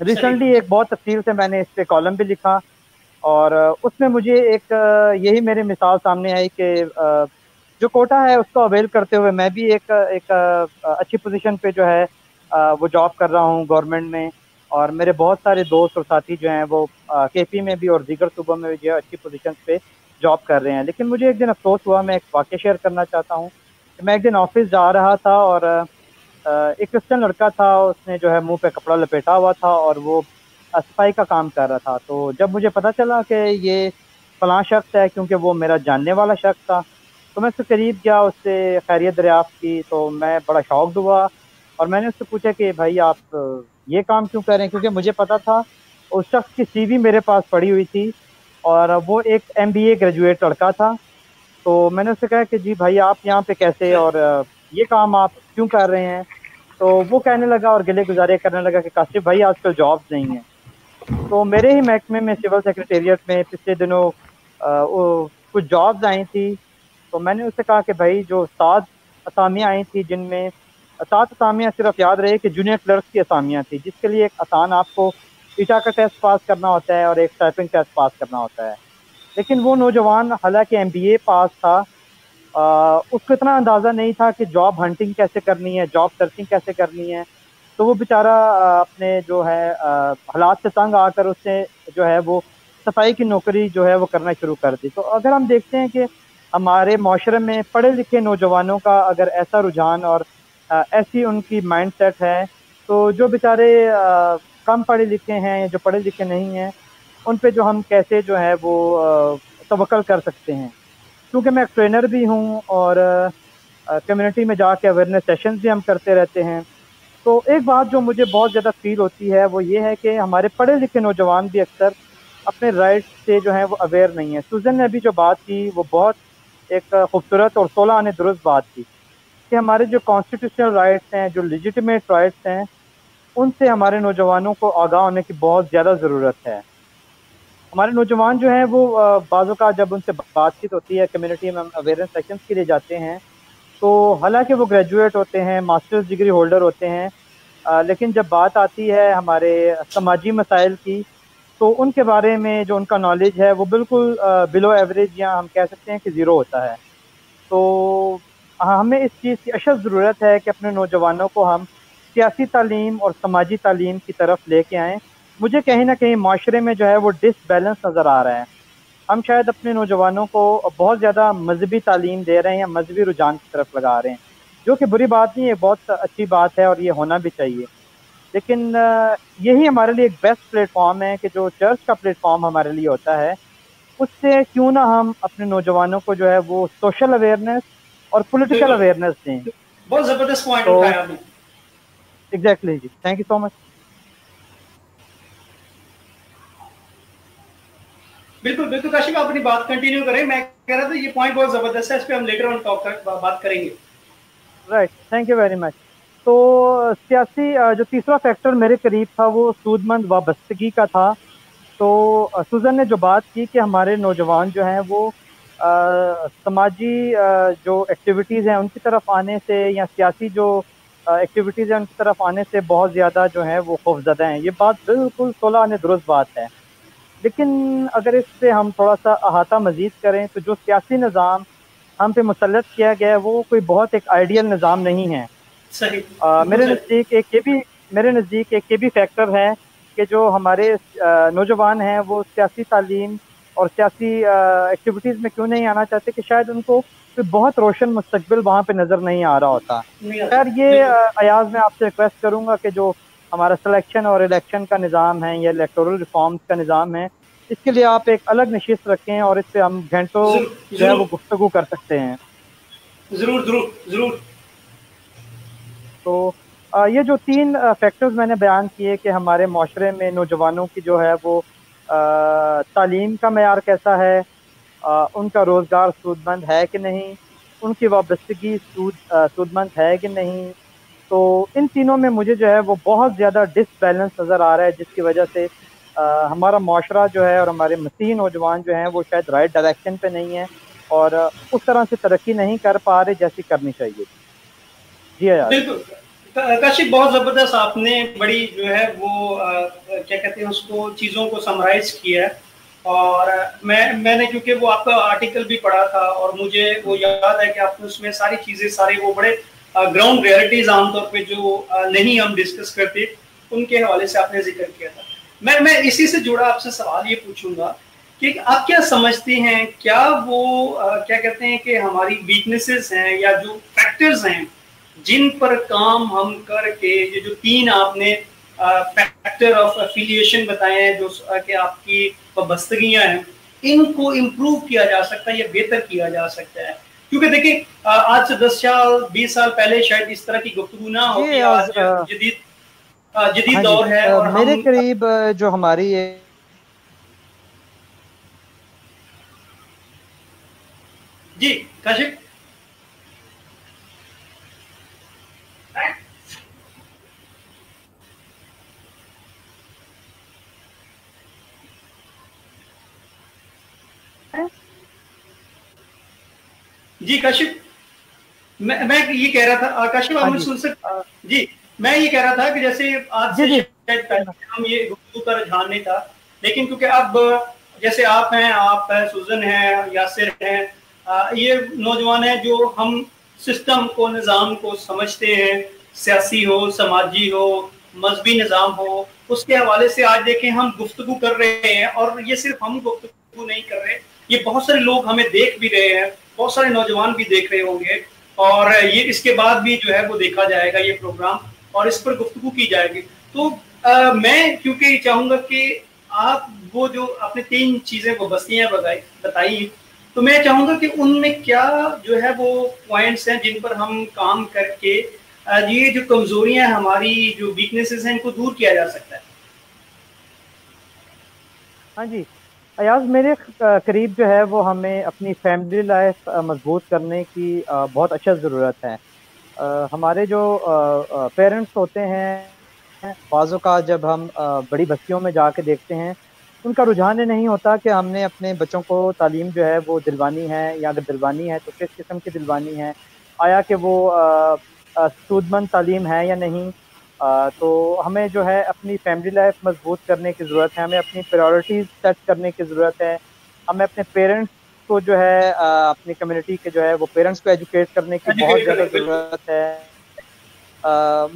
रिसेंटली एक बहुत तफसील से मैंने इस पर कॉलम भी लिखा और उसमें मुझे एक यही मेरी मिसाल सामने आई कि जो कोटा है उसको अवेल करते हुए मैं भी एक अच्छी पोजीशन पे जो है वो जॉब कर रहा हूँ गवर्नमेंट में और मेरे बहुत सारे दोस्त और साथी जो हैं वो केपी में भी और दीगर सूबों में भी जो है अच्छी पोजीशन पे जॉब कर रहे हैं। लेकिन मुझे एक दिन अफसोस हुआ, मैं एक वाक़या शेयर करना चाहता हूँ कि मैं एक दिन ऑफिस जा रहा था और एक क्रिश्चियन लड़का था, उसने जो है मुंह पे कपड़ा लपेटा हुआ था और वो सफाई का काम कर रहा था। तो जब मुझे पता चला कि ये फलां शख्स है, क्योंकि वो मेरा जानने वाला शख्स था, तो मैं उसके करीब गया, उससे खैरियत दरियाफ्त की। तो मैं बड़ा शॉक्ड हुआ और मैंने उससे पूछा कि भाई आप ये काम क्यों कर रहे हैं, क्योंकि मुझे पता था उस शख्स की सीवी मेरे पास पड़ी हुई थी और वो एक MBA ग्रेजुएट लड़का था। तो मैंने उससे कहा कि जी भाई आप यहाँ पे कैसे और ये काम आप क्यों कर रहे हैं। तो वो कहने लगा और गिले गुजारे करने लगा कि काशिफ भाई आजकल जॉब्स नहीं है। तो मेरे ही महकमे में सिविल सेक्रेटेरिएट में पिछले दिनों कुछ जॉब्स आई थी। तो मैंने उससे कहा कि भाई जो 7 असामियाँ आई थी, जिनमें 7 असामियाँ सिर्फ याद रहे कि जूनियर क्लर्क की असामियाँ थी, जिसके लिए एक आसान आपको ईटा का टेस्ट पास करना होता है और एक टाइपिंग टेस्ट पास करना होता है। लेकिन वो नौजवान हालांकि MBA पास था, उसको इतना अंदाज़ा नहीं था कि जॉब हंटिंग कैसे करनी है, जॉब सर्चिंग कैसे करनी है। तो वो बेचारा अपने जो है हालात से तंग आकर उसने जो है वो सफाई की नौकरी जो है वो करना शुरू कर दी। तो अगर हम देखते हैं कि हमारे माशरे में पढ़े लिखे नौजवानों का अगर ऐसा रुझान और ऐसी उनकी माइंड सेट है, तो जो बेचारे कम पढ़े लिखे हैं, जो पढ़े लिखे नहीं हैं, उन पे जो हम कैसे जो है वो तवक्कल कर सकते हैं। क्योंकि मैं एक ट्रेनर भी हूँ और कम्युनिटी में जाके अवेयरनेस सेशंस भी हम करते रहते हैं। तो एक बात जो मुझे बहुत ज़्यादा फील होती है वो ये है कि हमारे पढ़े लिखे नौजवान भी अक्सर अपने राइट से जो है वो अवेयर नहीं है। सुजन ने अभी जो बात की वो बहुत एक खूबसूरत और 16 आने दुरुस्त बात थी कि हमारे जो कॉन्स्टिट्यूशनल राइट्स हैं, जो लेजिटिमेट राइट्स हैं, उनसे हमारे नौजवानों को आगाह होने की बहुत ज़्यादा ज़रूरत है। हमारे नौजवान जो हैं वो बाज़ों का जब उनसे बातचीत होती है, कम्युनिटी में अवेयरनेस सेशंस के लिए जाते हैं, तो हालांकि वो ग्रेजुएट होते हैं, मास्टर्स डिग्री होल्डर होते हैं, लेकिन जब बात आती है हमारे समाजी मसाइल की, तो उनके बारे में जो उनका नॉलेज है वो बिल्कुल बिलो एवरेज या हम कह सकते हैं कि ज़ीरो होता है। तो हमें इस चीज़ की अशद ज़रूरत है कि अपने नौजवानों को हम सियासी तालीम और समाजी तालीम की तरफ लेके आएँ। मुझे कहीं ना कहीं माशरे में जो है वो डिसबैलेंस नज़र आ रहा है। हम शायद अपने नौजवानों को बहुत ज़्यादा मजहबी तालीम दे रहे हैं या मजहबी रुझान की तरफ लगा रहे हैं, जो कि बुरी बात नहीं है, बहुत अच्छी बात है और ये होना भी चाहिए। लेकिन यही हमारे लिए एक बेस्ट प्लेटफॉर्म है कि जो चर्च का प्लेटफॉर्म हमारे लिए होता है, उससे क्यों ना हम अपने नौजवानों को जो है वो सोशल अवेयरनेस और पॉलिटिकल अवेयरनेस दें। बहुत ज़बरदस्त पॉइंट उठाया आपने। एग्जैक्टली जी, थैंक यू सो मच। बिल्कुल बिल्कुल काशिफ, आप अपनी बात कंटिन्यू करें। मैं कह रहा था ये पॉइंट बहुत ज़बरदस्त है, इस पे हम लेटर ऑन बात करेंगे। Right, thank you very much. तो सियासी जो तीसरा फैक्टर मेरे करीब था वो सूदमंद वाबस्तगी का था। तो सुजन ने जो बात की कि हमारे नौजवान जो हैं वो समाजी जो एक्टिविटीज़ हैं उनकी तरफ आने से या सियासी जो एक्टिविटीज़ हैं उनकी तरफ आने से बहुत ज़्यादा जो है वो खौफज़दा हैं। ये बात बिल्कुल 16 आने दुरुस्त बात है। लेकिन अगर इससे हम थोड़ा सा अहाता मजीद करें तो जो सियासी निज़ाम हम पे मुसल्लत किया गया है वो कोई बहुत एक आइडियल निज़ाम नहीं है। सही, मेरे नज़दीक एक ये भी फैक्टर है कि जो हमारे नौजवान हैं वो सियासी तालीम और सियासी एक्टिविटीज़ में क्यों नहीं आना चाहते कि शायद उनको कोई बहुत रोशन मुस्तकबिल वहाँ पे नज़र नहीं आ रहा होता। खैर ये अयाज मैं आपसे रिक्वेस्ट करूँगा कि जो हमारा सिलेक्शन और इलेक्शन का निज़ाम है या इलेक्टोरल रिफॉर्म्स का निज़ाम है, इसके लिए आप एक अलग नशिस्त रखें और इस पर हम घंटों जो है वो गुफ्तगू कर सकते हैं। जरूर जरूर जरूर। तो ये जो 3 फैक्टर्स मैंने बयान किए कि हमारे माशरे में नौजवानों की जो है वो तालीम का मयार कैसा है, उनका रोज़गार सूदमंद है कि नहीं, उनकी वाबस्तगी सूदमंद है कि नहीं, तो इन तीनों में मुझे जो है वो बहुत ज़्यादा डिसबैलेंस नज़र आ रहा है, जिसकी वजह से हमारा माशरा जो है और हमारे मसीह नौजवान जो हैं वो शायद राइट डायरेक्शन पे नहीं है और उस तरह से तरक्की नहीं कर पा रहे जैसी करनी चाहिए। जी यार बिल्कुल काशिफ, बहुत जबरदस्त आपने बड़ी जो है वो क्या कहते हैं उसको चीज़ों को समराइज किया है। और मैंने क्योंकि वो आपका आर्टिकल भी पढ़ा था और मुझे वो याद है कि आपने उसमें सारी चीज़ें सारे वो बड़े ग्राउंड रियलिटीज आमतौर पे जो नहीं हम डिस्कस करते उनके हवाले से आपने जिक्र किया था। मैं इसी से जुड़ा आपसे सवाल ये पूछूंगा कि आप क्या समझते हैं, क्या वो क्या कहते हैं कि हमारी वीकनेसेस हैं या जो फैक्टर्स हैं जिन पर काम हम करके ये जो 3 आपने फैक्टर ऑफ एफिलिएशन बताए हैं जो कि आपकी वाबस्तगियां हैं, इनको इम्प्रूव किया जा सकता है या बेहतर किया जा सकता है? क्योंकि देखिए आज से 10 साल 20 साल पहले शायद इस तरह की गुफ्तगू ना होती। आज जदीद दौर है और मेरे करीब जो हमारी जी काशिफ जी काशिफ मैं ये कह रहा था काशिफ आप मुझे सुन सकते? जी मैं ये कह रहा था कि जैसे आज से हम ये गुफ्तगू का रुझान नहीं था, लेकिन क्योंकि अब जैसे आप हैं सुजन है, यासिर हैं, ये नौजवान हैं जो हम सिस्टम को निज़ाम को समझते हैं, सियासी हो, समाजी हो, मजहबी निज़ाम हो, उसके हवाले से आज देखें हम गुफ्तगू कर रहे हैं। और ये सिर्फ हम गुफ्तगू नहीं कर रहे, ये बहुत सारे लोग हमें देख भी रहे हैं, बहुत सारे नौजवान भी देख रहे होंगे और ये इसके बाद भी जो है वो देखा जाएगा ये प्रोग्राम और इस पर गुफ्तगू की जाएगी। तो मैं क्योंकि चाहूंगा कि आप वो जो आपने 3 चीजें वो बस्तियां बताई, तो मैं चाहूंगा कि उनमें क्या जो है वो पॉइंट्स हैं जिन पर हम काम करके ये जो कमजोरियां हमारी जो वीकनेसेस हैं इनको दूर किया जा सकता है। हाँ जी अयाज, मेरे करीब जो है वो हमें अपनी फैमिली लाइफ मजबूत करने की बहुत अच्छा ज़रूरत है। हमारे जो पेरेंट्स होते हैं बाज़ों का जब हम बड़ी बस्तियों में जाके देखते हैं उनका रुझान नहीं होता कि हमने अपने बच्चों को तालीम जो है वो दिलवानी है, या अगर दिलवानी है तो किस किस्म की दिलवानी है, आया कि वो सूदमंद तालीम है या नहीं। तो हमें जो है अपनी फैमिली लाइफ मजबूत करने की ज़रूरत है, हमें अपनी प्रायोरिटीज़ सेट करने की ज़रूरत है, हमें अपने पेरेंट्स को जो है अपनी कम्युनिटी के जो है वो पेरेंट्स को एजुकेट करने की बहुत ज़्यादा ज़रूरत है।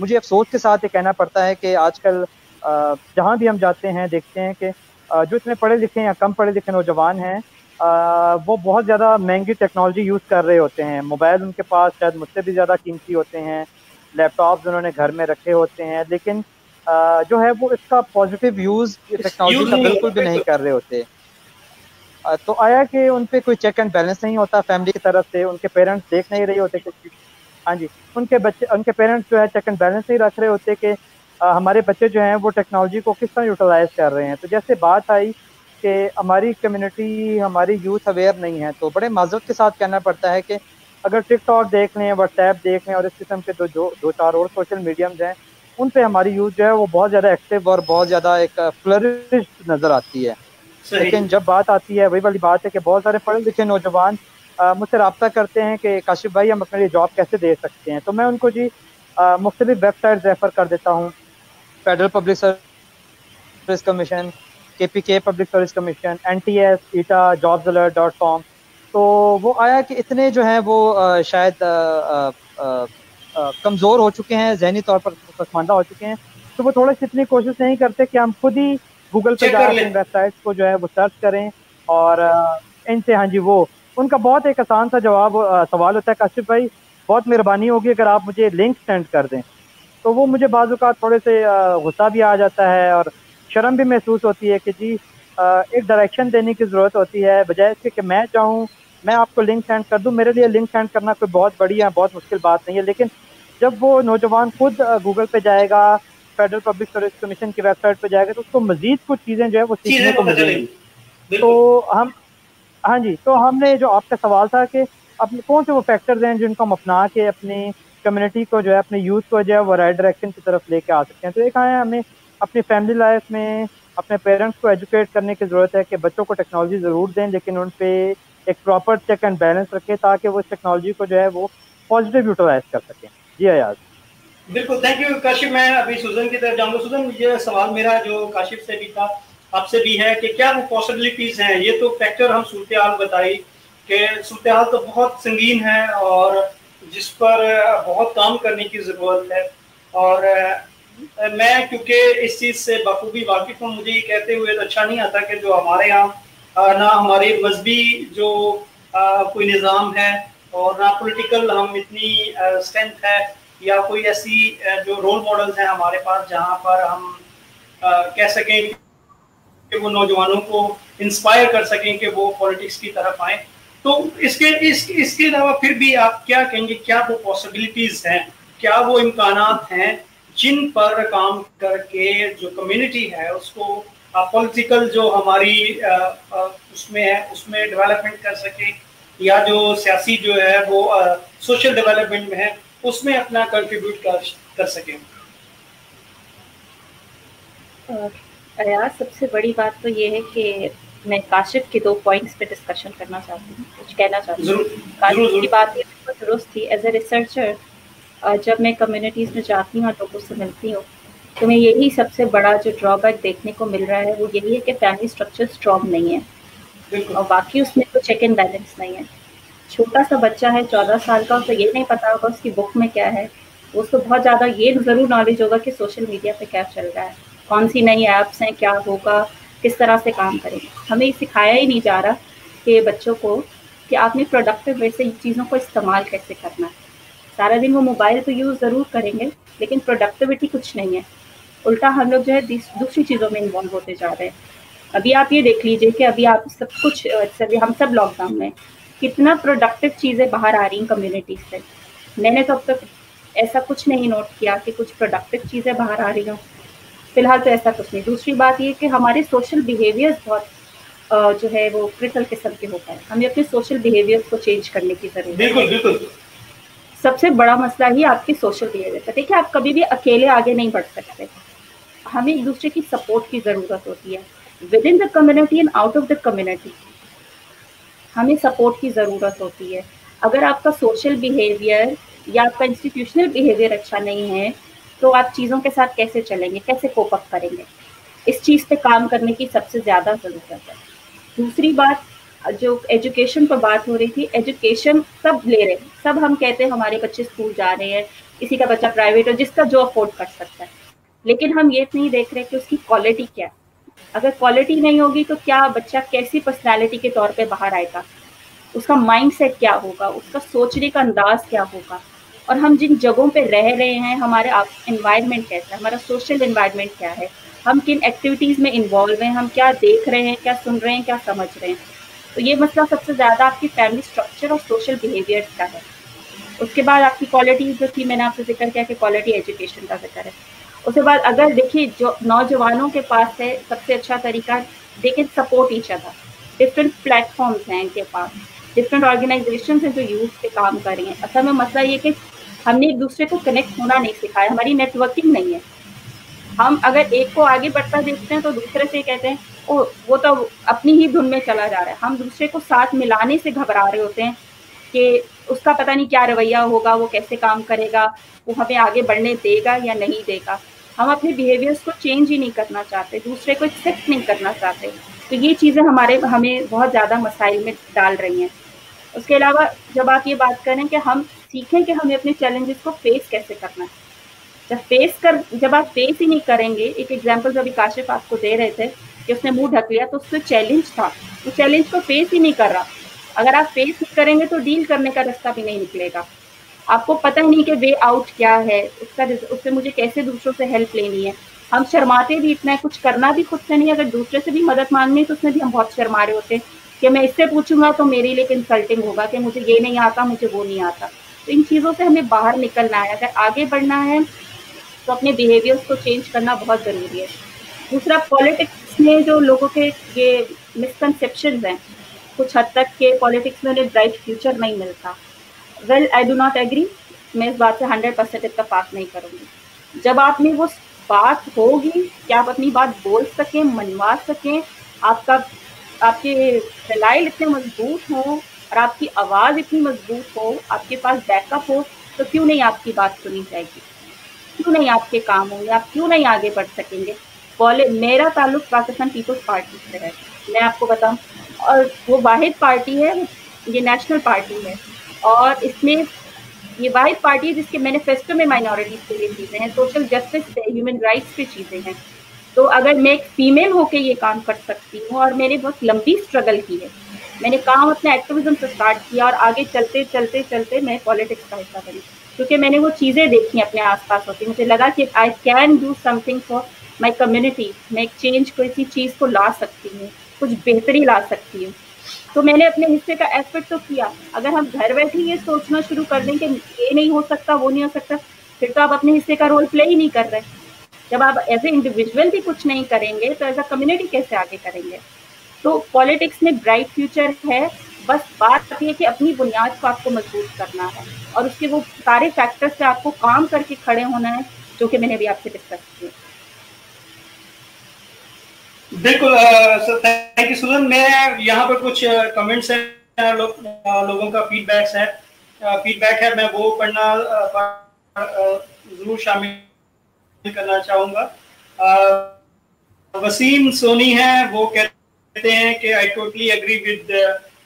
मुझे अफसोस के साथ ये कहना पड़ता है कि आजकल जहाँ भी हम जाते हैं देखते हैं कि जो इतने पढ़े लिखे या कम पढ़े लिखे नौजवान हैं वो बहुत ज़्यादा महंगी टेक्नोलॉजी यूज़ कर रहे होते हैं। मोबाइल उनके पास शायद मुझसे भी ज़्यादा कीमती होते हैं, लैपटॉप्स उन्होंने घर में रखे होते हैं, लेकिन जो है वो इसका पॉजिटिव यूज़ टेक्नोलॉजी का बिल्कुल भी नहीं कर रहे होते। तो आया कि उन पर कोई चेक एंड बैलेंस नहीं होता फैमिली की तरफ से, उनके पेरेंट्स देख नहीं रहे होते कि हाँ जी उनके पेरेंट्स जो है चेक एंड बैलेंस नहीं रख रहे होते कि हमारे बच्चे जो हैं वो टेक्नोलॉजी को किस तरह यूटिलाइज कर रहे हैं। तो जैसे बात आई कि हमारी कम्युनिटी, हमारी यूथ अवेयर नहीं है, तो बड़े माजरत के साथ कहना पड़ता है कि अगर टिकटॉक देख लें, व्हाट्सएप देख लें और इस किस्म के दो चार और सोशल मीडियम्स हैं, उन पे हमारी यूथ जो है वो बहुत ज़्यादा एक्टिव और बहुत ज़्यादा एक फ्लरिश नज़र आती है। लेकिन जब बात आती है वही वाली बात है कि बहुत सारे पढ़े लिखे नौजवान मुझसे रब्ता करते हैं कि काशिफ भाई हम अपने लिए जॉब कैसे दे सकते हैं। तो मैं उनको जी मुख्तलिफ वेबसाइट रेफ़र कर देता हूँ, federal public service commission, KPK public service commission, NTS, ईटा, jobsalert.com, तो वो आया कि इतने जो हैं वो शायद कमज़ोर हो चुके हैं, जहनी तौर पर पसमानदा हो चुके हैं, तो वो थोड़ा सी इतनी कोशिश नहीं करते कि हम खुद ही गूगल पे जाकर इन वेबसाइट्स को जो है वो सर्च करें और इनसे, हाँ जी, वो उनका बहुत एक आसान सा सवाल होता है, काशिफ भाई बहुत मेहरबानी होगी अगर आप मुझे लिंक सेंड कर दें। तो वो मुझे बाज़ औक़ात थोड़े से गुस्सा भी आ जाता है और शर्म भी महसूस होती है कि जी एक डायरेक्शन देने की ज़रूरत होती है, बजाय इसके कि मैं चाहूँ मैं आपको लिंक सेंड कर दूं। मेरे लिए लिंक सेंड करना कोई बहुत बड़ी या बहुत मुश्किल बात नहीं है, लेकिन जब वो नौजवान खुद गूगल पे जाएगा, फेडरल पब्लिक सर्विस कमीशन की वेबसाइट पे जाएगा, तो उसको मजीद कुछ चीज़ें जो है वो सीखने को मिलेंगी। तो हम, हाँ जी, तो हमने जो आपका सवाल था कि अपने कौन से वो फैक्टर्स हैं जिनको हम अपना के अपनी कम्युनिटी को जो है, अपने यूथ को जो है वो राइट डायरेक्शन की तरफ लेके आ सकते हैं। तो एक है हमें अपनी फैमिली लाइफ में अपने पेरेंट्स को एजुकेट करने की ज़रूरत है कि बच्चों को टेक्नोलॉजी ज़रूर दें, लेकिन उन पर एक प्रॉपर चेक एंड बैलेंस रखें ताकि वो इस टेक्नोलॉजी को जो है वो पॉजिटिव यूटिलाइज कर सकें। जी अयाज। बिल्कुल, थैंक यू काशिफ। मैं अभी सुजन की तरफ जाऊंगा। सुजन, ये सवाल मेरा जो काशिफ से भी था आपसे भी है कि क्या वो पॉसिबिलिटीज हैं? ये तो फैक्टर हम सूरत हाल बताई कि सूरत हाल तो बहुत संगीन है और जिस पर बहुत काम करने की ज़रूरत है, और मैं क्योंकि इस चीज़ से बखूबी वाकिफ़ हूँ, मुझे ये कहते हुए तो अच्छा नहीं आता कि जो हमारे यहाँ ना हमारे मजहबी जो कोई निज़ाम है और ना पॉलिटिकल हम इतनी स्ट्रेंथ है या कोई ऐसी जो रोल मॉडल्स हैं हमारे पास जहाँ पर हम कह सकें कि वो नौजवानों को इंस्पायर कर सकें कि वो पॉलिटिक्स की तरफ आए। तो इसके अलावा फिर भी आप क्या कहेंगे, क्या वो पॉसिबिलिटीज हैं, क्या वो इम्कानात हैं जिन पर काम करके जो कम्युनिटी है उसको पॉलिटिकल जो हमारी उसमें है उसमें डेवलपमेंट कर सके, या जो सियासी जो है वो सोशल डेवलपमेंट में है उसमें अपना कंट्रीब्यूट कर सके? यार, सबसे बड़ी बात तो ये है कि मैं काशिफ के 2 पॉइंट्स पे डिस्कशन करना चाहती हूँ, कुछ कहना चाहती हूँ। काशिफ की बात ये बिल्कुल दुरुस्त थी। एज ए रिसर्चर जब मैं कम्युनिटीज़ में जाती हूँ और लोगों से मिलती हूँ तो मैं यही सबसे बड़ा जो ड्रॉबैक देखने को मिल रहा है वो यही है कि फैमिली स्ट्रक्चर स्ट्रॉन्ग नहीं है और बाकी उसमें तो चेक एंड बैलेंस नहीं है। छोटा सा बच्चा है 14 साल का, तो ये नहीं पता होगा उसकी बुक में क्या है, उसको बहुत ज़्यादा ये ज़रूर नॉलेज होगा कि सोशल मीडिया पे क्या चल रहा है, कौन सी नई ऐप्स हैं, क्या होगा, किस तरह से काम करेंगे। हमें सिखाया ही नहीं जा रहा कि बच्चों को कि आपने प्रोडक्टिव वे से इन चीज़ों को इस्तेमाल कैसे करना है। सारा दिन वो मोबाइल तो यूज़ ज़रूर करेंगे लेकिन प्रोडक्टिविटी कुछ नहीं है। उल्टा हम लोग जो है दूसरी चीज़ों में इन्वॉल्व होते जा रहे हैं। अभी आप ये देख लीजिए कि अभी आप सब कुछ हम सब लॉकडाउन में कितना प्रोडक्टिव चीज़ें बाहर आ रही हैं कम्युनिटीज से। मैंने तो अब तक ऐसा कुछ नहीं नोट किया कि कुछ प्रोडक्टिव चीज़ें बाहर आ रही हों। फिलहाल तो ऐसा कुछ नहीं। दूसरी बात ये कि हमारे सोशल बिहेवियर्स बहुत जो है वो क्रिटिकल किस्म के हो गए। हमें अपने सोशल बिहेवियर्स को चेंज करने की जरूरत है। बिल्कुल बिल्कुल। सबसे बड़ा मसला ही आपके सोशल बिहेवियर का। देखिए, आप कभी भी अकेले आगे नहीं बढ़ सकते, हमें एक दूसरे की सपोर्ट की ज़रूरत होती है। With in the community and out of the community हमें सपोर्ट की ज़रूरत होती है। अगर आपका सोशल बिहेवियर या आपका इंस्टीट्यूशनल बिहेवियर अच्छा नहीं है तो आप चीज़ों के साथ कैसे चलेंगे, कैसे कोप अप करेंगे? इस चीज़ पे काम करने की सबसे ज़्यादा ज़रूरत है। दूसरी बात, जो एजुकेशन पर बात हो रही थी, एजुकेशन सब ले रहे हैं, सब हम कहते हैं हमारे बच्चे स्कूल जा रहे हैं, किसी का बच्चा प्राइवेट हो, जिसका जो अफोर्ड कर सकता है, लेकिन हम ये नहीं देख रहे कि उसकी क्वालिटी क्या है। अगर क्वालिटी नहीं होगी तो क्या बच्चा कैसी पर्सनैलिटी के तौर पे बाहर आएगा, उसका माइंडसेट क्या होगा, उसका सोचने का अंदाज क्या होगा, और हम जिन जगहों पे रह रहे हैं हमारे एनवायरनमेंट कैसा है, हमारा सोशल एनवायरनमेंट क्या है, हम किन एक्टिविटीज़ में इन्वॉल्व हैं, हम क्या देख रहे हैं, क्या सुन रहे हैं, क्या समझ रहे हैं। तो ये मसला सबसे ज़्यादा आपकी फैमिली स्ट्रक्चर और सोशल बिहेवियर का है। उसके बाद आपकी क्वालिटी जो थी, मैंने आपसे जिक्र किया कि क्वालिटी एजुकेशन का जिक्र है। उसके बाद अगर देखिए जो नौजवानों के पास है, सबसे अच्छा तरीका they can support each other. Different platforms हैं इनके पास, डिफरेंट ऑर्गेनाइजेशन हैं जो यूथ पे काम कर रही हैं। असल में मसला ये कि हमने एक दूसरे को कनेक्ट होना नहीं सिखाया, हमारी नेटवर्किंग नहीं है। हम अगर एक को आगे बढ़ता देखते हैं तो दूसरे से कहते हैं ओ वो तो अपनी ही धुन में चला जा रहा है। हम दूसरे को साथ मिलाने से घबरा रहे होते हैं कि उसका पता नहीं क्या रवैया होगा, वो कैसे काम करेगा, वो हमें आगे बढ़ने देगा या नहीं देगा। हम अपने बिहेवियर्स को चेंज ही नहीं करना चाहते, दूसरे को एक्सेप्ट नहीं करना चाहते। तो ये चीज़ें हमें बहुत ज़्यादा मसाइल में डाल रही हैं। उसके अलावा जब आप ये बात करें कि हम सीखें कि हमें अपने चैलेंजेस को फेस कैसे करना है, जब आप फेस ही नहीं करेंगे, एक एग्जांपल जो अभी काशिफ आपको दे रहे थे कि उसने मुंह ढक लिया, तो उससे चैलेंज था, वो चैलेंज को फेस ही नहीं कर रहा। अगर आप फेस नहीं करेंगे तो डील करने का रास्ता भी नहीं निकलेगा। आपको पता ही नहीं कि वे आउट क्या है, उससे मुझे कैसे दूसरों से हेल्प लेनी है। हम शर्माते भी इतना है, कुछ करना भी खुद से नहीं, अगर दूसरे से भी मदद मांगनी है तो उसमें भी हम बहुत शर्मा रहे होते हैं कि मैं इससे पूछूंगा तो मेरे लिए इंसल्टिंग होगा कि मुझे ये नहीं आता, मुझे वो नहीं आता। तो इन चीज़ों से हमें बाहर निकलना है। अगर आगे बढ़ना है तो अपने बिहेवियर्स को चेंज करना बहुत ज़रूरी है। दूसरा, पॉलिटिक्स में जो लोगों के ये मिसकंसेप्शंस हैं, कुछ हद तक के पॉलिटिक्स में उन्हें ब्राइट फ्यूचर नहीं मिलता। Well, I do not agree, मैं इस बात से 100% इत्तेफाक नहीं करूँगी। जब आप में वो बात होगी कि आप अपनी बात बोल सकें, मनवा सकें, आपके दलाइल इतने मजबूत हों और आपकी आवाज़ इतनी मजबूत हो, आपके पास बैकअप हो, तो क्यों नहीं आपकी बात सुनी जाएगी, क्यों नहीं आपके काम होंगे, आप क्यों नहीं आगे बढ़ सकेंगे। मेरा ताल्लुक पाकिस्तान पीपल्स पार्टी से है, मैं आपको बताऊं, और वो वाहिद पार्टी है, ये नेशनल पार्टी है, और इसमें ये वाहिद पार्टी है जिसके मैनिफेस्टो में माइनॉरिटीज के लिए चीज़ें हैं, सोशल जस्टिस पे, ह्यूमन राइट्स पे चीज़ें हैं। तो अगर मैं एक फीमेल होके ये काम कर सकती हूँ, और मैंने बहुत लंबी स्ट्रगल की है, मैंने काम अपने एक्टिविज्म से स्टार्ट किया और आगे चलते चलते चलते मैं पॉलिटिक्स का हिस्सा बनी, क्योंकि मैंने वो चीज़ें देखी अपने आसपास होती, मुझे लगा कि I can do something for my community, मैं एक चेंज को, इसी चीज़ को ला सकती हूँ, कुछ बेहतरी ला सकती हूँ। तो मैंने अपने हिस्से का एफर्ट तो किया। अगर हम घर बैठे ये सोचना शुरू कर दें कि ये नहीं हो सकता, वो नहीं हो सकता, फिर तो आप अपने हिस्से का रोल प्ले ही नहीं कर रहे। जब आप एज ए इंडिविजुअल भी कुछ नहीं करेंगे तो एज अ कम्युनिटी कैसे आगे करेंगे। तो पॉलिटिक्स में ब्राइट फ्यूचर है, बस बात ये कि अपनी बुनियाद को आपको मजबूत करना है और उसके वो सारे फैक्टर्स पे आपको काम करके खड़े होना है, जो कि मैंने अभी आपसे डिस्कस किया। बिल्कुल सर, थैंक यू सुजन। मैं यहाँ पर कुछ कमेंट्स हैं, लोगों का फीडबैक है, मैं वो पढ़ना जरूर शामिल करना चाहूँगा। वसीम सोनी है, वो कहते हैं कि I totally agree with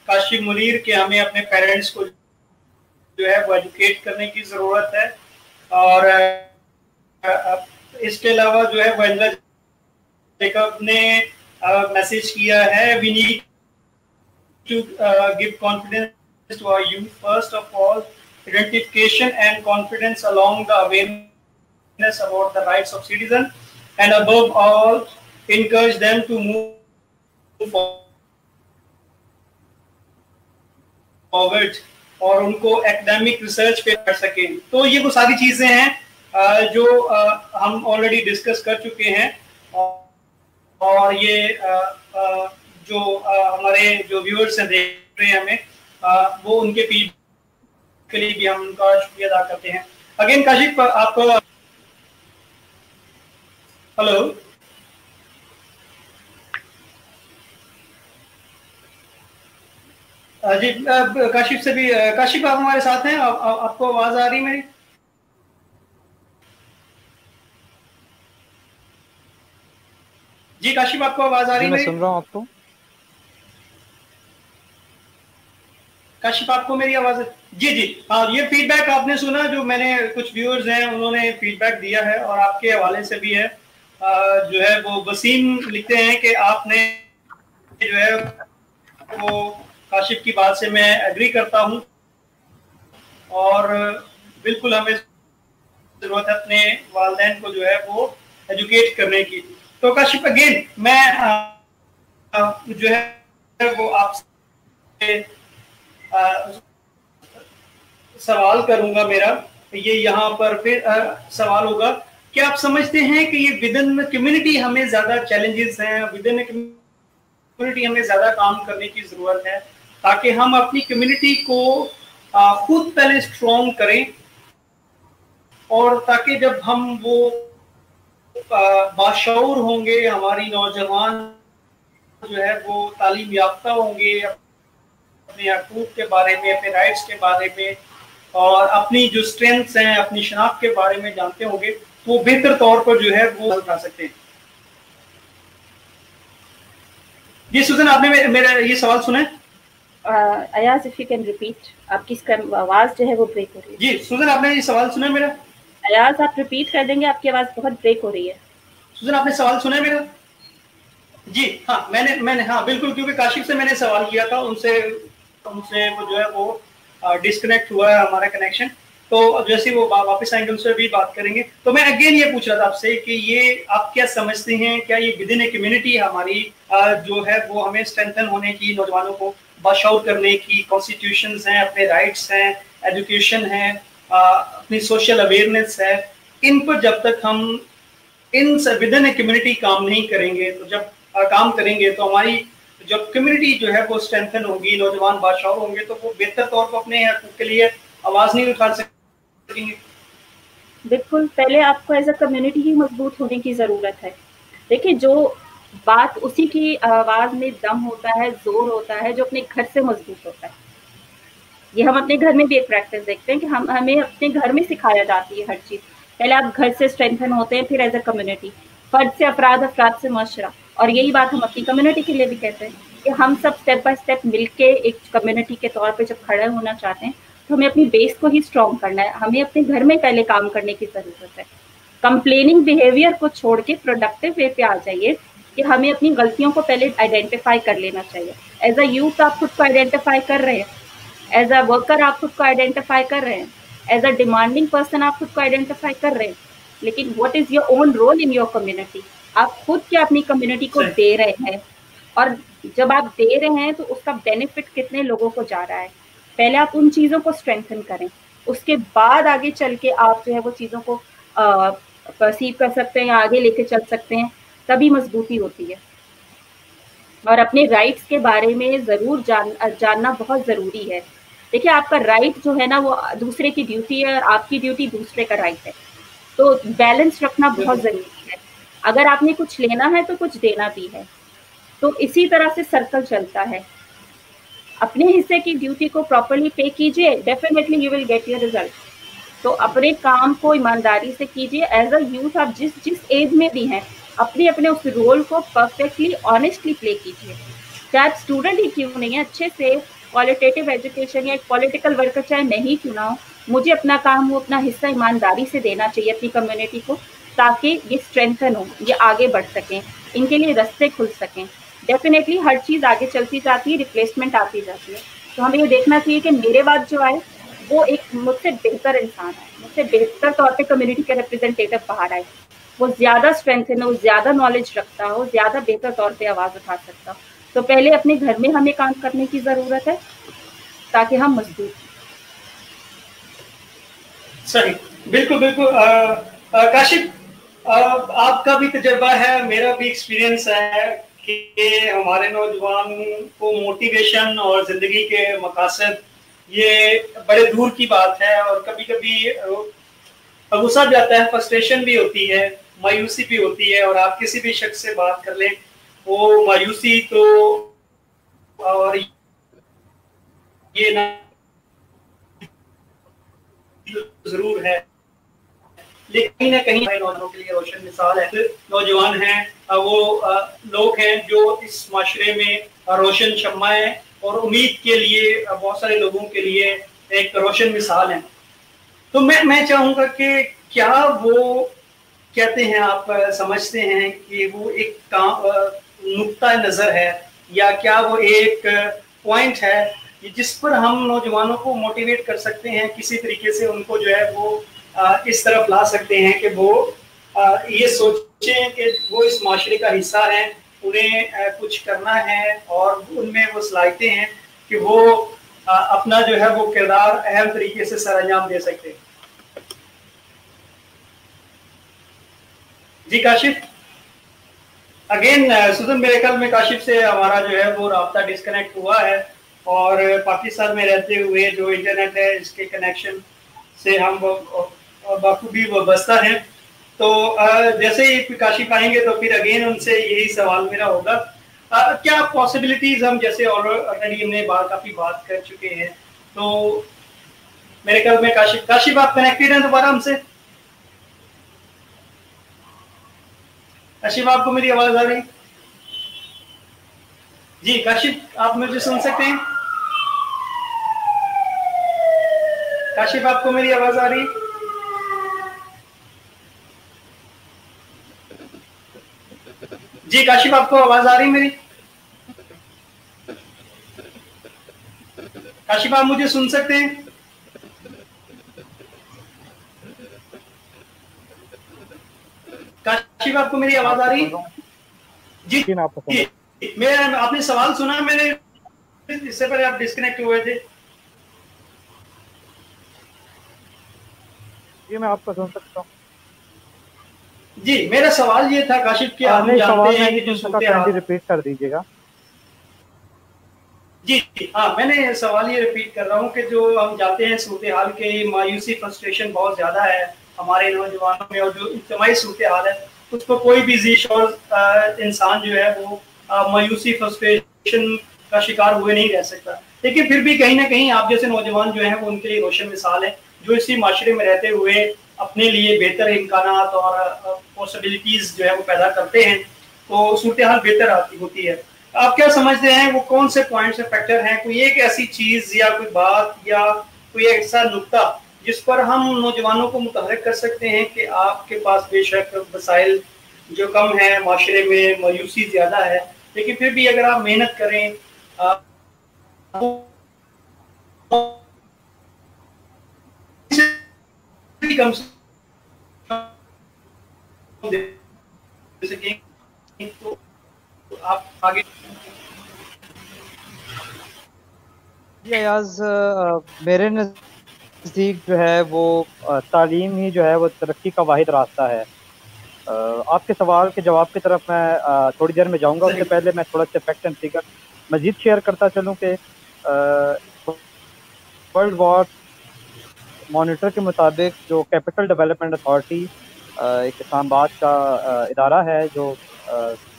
Kashif Munir कि हमें अपने पेरेंट्स को जो है वो एजुकेट करने की ज़रूरत है। और इसके अलावा जो है वेंद्रा जेकब ने मैसेज किया है, we need to give confidence to our youth, first of all identification and confidence along the awareness about the rights of citizen, and above all encourage them to move forward और उनको academic research पे कर सकें। तो ये वो सारी चीजें हैं जो हम ऑलरेडी डिस्कस कर चुके हैं, और ये जो हमारे जो व्यूअर्स हैं देख रहे हैं हमें, वो उनके फीडबैक के लिए भी हम उनका शुक्रिया अदा करते हैं। अगेन काशिफ, आपको हेलो, जी काशिफ से भी, काशिफ आप हमारे साथ हैं, आपको आवाज आ रही है मेरी? जी काशिफ, आपको आवाज आ रही है? मैं सुन रहा हूँ आपको। काशिफ, आपको मेरी आवाज? जी जी हाँ, ये फीडबैक आपने सुना, जो मैंने कुछ व्यूअर्स हैं उन्होंने फीडबैक दिया है, और आपके हवाले से भी है। जो है वो वसीम लिखते हैं कि आपने जो है वो काशिफ की बात से मैं एग्री करता हूं, और बिल्कुल हमें जरूरत है अपने वालिदैन को जो है वो एजुकेट करने की। तो काशिफ, अगेन मैं जो है वो आपसे सवाल करूंगा। मेरा ये यहाँ पर फिर सवाल होगा कि आप समझते हैं कि ये विद इन कम्युनिटी हमें ज्यादा चैलेंजेस हैं, विद इन कम्युनिटी हमें ज्यादा काम करने की जरूरत है, ताकि हम अपनी कम्युनिटी को खुद पहले स्ट्रॉन्ग करें, और ताकि जब हम वो बाशऊर होंगे, हमारी नौजवान जो है वो तालीम याफ्ता होंगे, अपने हकूक के बारे में, अपने राइट्स के बारे में, और अपनी जो स्ट्रेंथ्स हैं, अपनी शनाख्त के बारे में जानते होंगे, वो बेहतर तौर पर जो है वो उठा सकते हैं। जी सुजन, आपने मेरा ये सवाल सुना है? Ayaz, if you can repeat, आपकी आवाज जो है वो ब्रेक हो रही है। जी सुजन, आपने ये सवाल सुना है मेरा? अयाज, आप रिपीट कर देंगे, आपकी आवाज बहुत ब्रेक हो रही है। सुजन, आपने सवाल सुना है मेरा? जी हाँ, मैंने हाँ बिल्कुल, क्योंकि काशिफ से मैंने सवाल किया था, उनसे वो जो है वो डिस्कनेक्ट हुआ है हमारा कनेक्शन। तो अब जैसे वो वापस आएंगे उनसे भी बात करेंगे। तो मैं अगेन ये पूछ रहा था आपसे कि ये आप क्या समझते हैं, क्या ये विद इन ए कम्युनिटी हमारी जो है वो हमें स्ट्रेंथन होने की, नौजवानों को बाशआउट करने की कॉन्स्टिट्यूशंस हैं, अपने राइट्स हैं, एजुकेशन है, अपनी सोशल अवेयरनेस है, इन पर जब तक हम in with in a community काम नहीं करेंगे, तो जब काम करेंगे तो हमारी जब कम्युनिटी जो है वो स्ट्रेंथन होगी, नौजवान बादशाह होंगे, तो वो बेहतर तौर पर अपने हकूक़ के लिए आवाज नहीं उठा सकेंगे। बिल्कुल, पहले आपको एज अ कम्युनिटी ही मजबूत होने की जरूरत है। देखिए, जो बात उसी की आवाज में दम होता है, जोर होता है, जो अपने घर से मजबूत होता है। ये हम अपने घर में भी एक प्रैक्टिस देखते हैं कि हमें अपने घर में सिखाया जाती है हर चीज। पहले आप घर से स्ट्रेंथन होते हैं, फिर एज अ कम्युनिटी, फर्द से अफराद, अफराद से माशरा। और यही बात हम अपनी कम्युनिटी के लिए भी कहते हैं कि हम सब स्टेप बाय स्टेप मिलके एक कम्युनिटी के तौर पे जब खड़े होना चाहते हैं, तो हमें अपनी बेस को ही स्ट्रॉन्ग करना है। हमें अपने घर में पहले काम करने की जरूरत है। कंप्लेनिंग बिहेवियर को छोड़ के प्रोडक्टिव वे पे आ जाइए कि हमें अपनी गलतियों को पहले आइडेंटिफाई कर लेना चाहिए। एज अ यूथ आप खुद को आइडेंटिफाई कर रहे हैं, एज अ वर्कर आप खुद को आइडेंटिफाई कर रहे हैं, एज अ डिमांडिंग पर्सन आप खुद को आइडेंटिफाई कर रहे हैं, लेकिन what is your own role in your community? आप खुद क्या अपनी कम्युनिटी को दे रहे हैं, और जब आप दे रहे हैं तो उसका बेनिफिट कितने लोगों को जा रहा है? पहले आप उन चीजों को स्ट्रेंथन करें, उसके बाद आगे चल के आप जो है वो चीजों को परसीव कर सकते हैं या आगे लेके चल सकते हैं, तभी मजबूती होती है। और अपने राइट्स के बारे में जरूर जानना बहुत जरूरी है। देखिए, आपका राइट जो है ना वो दूसरे की ड्यूटी है, और आपकी ड्यूटी दूसरे का राइट है। तो बैलेंस रखना बहुत जरूरी है। अगर आपने कुछ लेना है तो कुछ देना भी है। तो इसी तरह से सर्कल चलता है। अपने हिस्से की ड्यूटी को प्रॉपरली पे कीजिए, definitely you will get your result. तो अपने काम को ईमानदारी से कीजिए। एज अ यूथ आप जिस एज में भी हैं, अपने उस रोल को परफेक्टली ऑनेस्टली प्ले कीजिए। चाहे आप स्टूडेंट ही क्यों नहीं है, अच्छे से क्वालिटेटिव एजुकेशन या एक पॉलिटिकल वर्कर चाहे मैं ही क्यों ना हो, मुझे अपना काम, वो अपना हिस्सा ईमानदारी से देना चाहिए अपनी कम्युनिटी को, ताकि ये स्ट्रेंथन हो, ये आगे बढ़ सकें, इनके लिए रास्ते खुल सकें। डेफिनेटली हर चीज़ आगे चलती जाती है, रिप्लेसमेंट आती जाती है। तो हमें ये देखना चाहिए कि मेरे बाद जो आए वो एक मुझसे बेहतर इंसान है, मुझसे बेहतर तौर पे कम्युनिटी का रिप्रेजेंटेटिव बाहर आए, वो ज्यादा स्ट्रेंथन है, वो ज्यादा नॉलेज रखता हो, ज्यादा बेहतर तौर पे आवाज उठा सकता हो। तो पहले अपने घर में हमें काम करने की जरूरत है ताकि हम मजबूत। सही, बिल्कुल बिल्कुल। काशिफ, आपका भी तजर्बा है, मेरा भी एक्सपीरियंस है कि हमारे नौजवान को मोटिवेशन और जिंदगी के मकासद ये बड़े दूर की बात है, और कभी कभी गुस्सा भी आता है, फ्रस्ट्रेशन भी होती है, मायूसी भी होती है। और आप किसी भी शख्स से बात कर लें, वो मायूसी तो और ये ना जरूर है, लेकिन ना कहीं नौजवानों के लिए रोशन मिसाल है। नौजवान हैं वो लोग हैं जो इस माशरे में रोशन शम्मा है, और उम्मीद के लिए बहुत सारे लोगों के लिए एक रोशन मिसाल है। तो मैं चाहूंगा कि क्या वो कहते हैं, आप समझते हैं कि वो एक नुक्ता नजर है, या क्या वो एक पॉइंट है जिस पर हम नौजवानों को मोटिवेट कर सकते हैं, किसी तरीके से उनको जो है वो इस तरफ ला सकते हैं कि वो ये सोचें कि वो इस माशरे का हिस्सा है, उन्हें कुछ करना है, और उनमें वो सलाहियतें हैं कि वो अपना जो है वो किरदार अहम तरीके से सरअंजाम दे सकते हैं। जी काशिफ, अगेन सुजन, मेरे ख्याल में काशिफ से हमारा जो है वो राब्ता डिस्कनेक्ट हुआ है, और पाकिस्तान में रहते हुए जो इंटरनेट है इसके कनेक्शन से हम बखूबी वाबस्ता हैं। तो जैसे ही काशिफ आएंगे तो फिर अगेन उनसे यही सवाल मेरा होगा, क्या पॉसिबिलिटीज, हम जैसे ऑलरेडी हमने काफी बात कर चुके हैं, तो मेरे ख्याल में काशिफ आप कनेक्टेड हैं दोबारा हमसे? काशिफ आपको मेरी आवाज आ रही? जी काशिफ आप मुझे सुन सकते हैं? काशिफ आपको मेरी आवाज आ रही? जी काशिफ आपको आवाज आ रही मेरी? काशिफ आप मुझे सुन सकते हैं? काशिफ आपको मेरी आवाज आ रही? जी मैं आपको मैं आपने सवाल सुना मैंने, इससे पहले आप डिस्कनेक्ट हुए थे। जी मैं आपको सुन सकता हूँ। जी मेरा सवाल ये था काशिफ कि आप जानते हैं कि जो सूरत रिपीट कर दीजिएगा। जी हाँ, मैंने सवाल ये रिपीट कर रहा हूँ कि जो हम जानते हैं सूरत हाल के मायूसी फ्रस्ट्रेशन बहुत ज़्यादा है हमारे नौजवानों में, और जो इज्तिमाई सूरत हाल है उस पर कोई भी ज़ीश और इंसान जो है वो मायूसी फ्रस्ट्रेशन का शिकार हुए नहीं रह सकता। लेकिन फिर भी कहीं ना कहीं आप जैसे नौजवान जो हैं वो उनके लिए रोशन मिसाल है, जो इसी माशरे में रहते हुए अपने लिए बेहतर इम्कानात और पॉसिबिलिटीज़ जो है वो पैदा करते हैं, तो सूरत हाल बेहतर आती होती है। आप क्या समझते हैं वो कौन से पॉइंट्स या फैक्टर हैं, कोई एक ऐसी चीज या कोई बात या कोई ऐसा नुक्ता जिस पर हम नौजवानों को मुतहरिक कर सकते हैं कि आपके पास बेशक वसाइल जो कम है, माशरे में मायूसी ज्यादा है, लेकिन फिर भी अगर आप मेहनत करें कम तो आप आगे। जी अयाज, मेरे नज़दीक जो है वो तालीम ही जो है वो तरक्की का वाहिद रास्ता है। आपके सवाल के जवाब की तरफ मैं थोड़ी देर में जाऊंगा। उससे पहले मैं थोड़ा सा फैक्ट एंड फिगर मजीद शेयर करता चलूँ कि वर्ल्ड वार मॉनिटर के मुताबिक जो कैपिटल डेवलपमेंट अथॉरिटी एक इस्लामाबाद का इदारा है, जो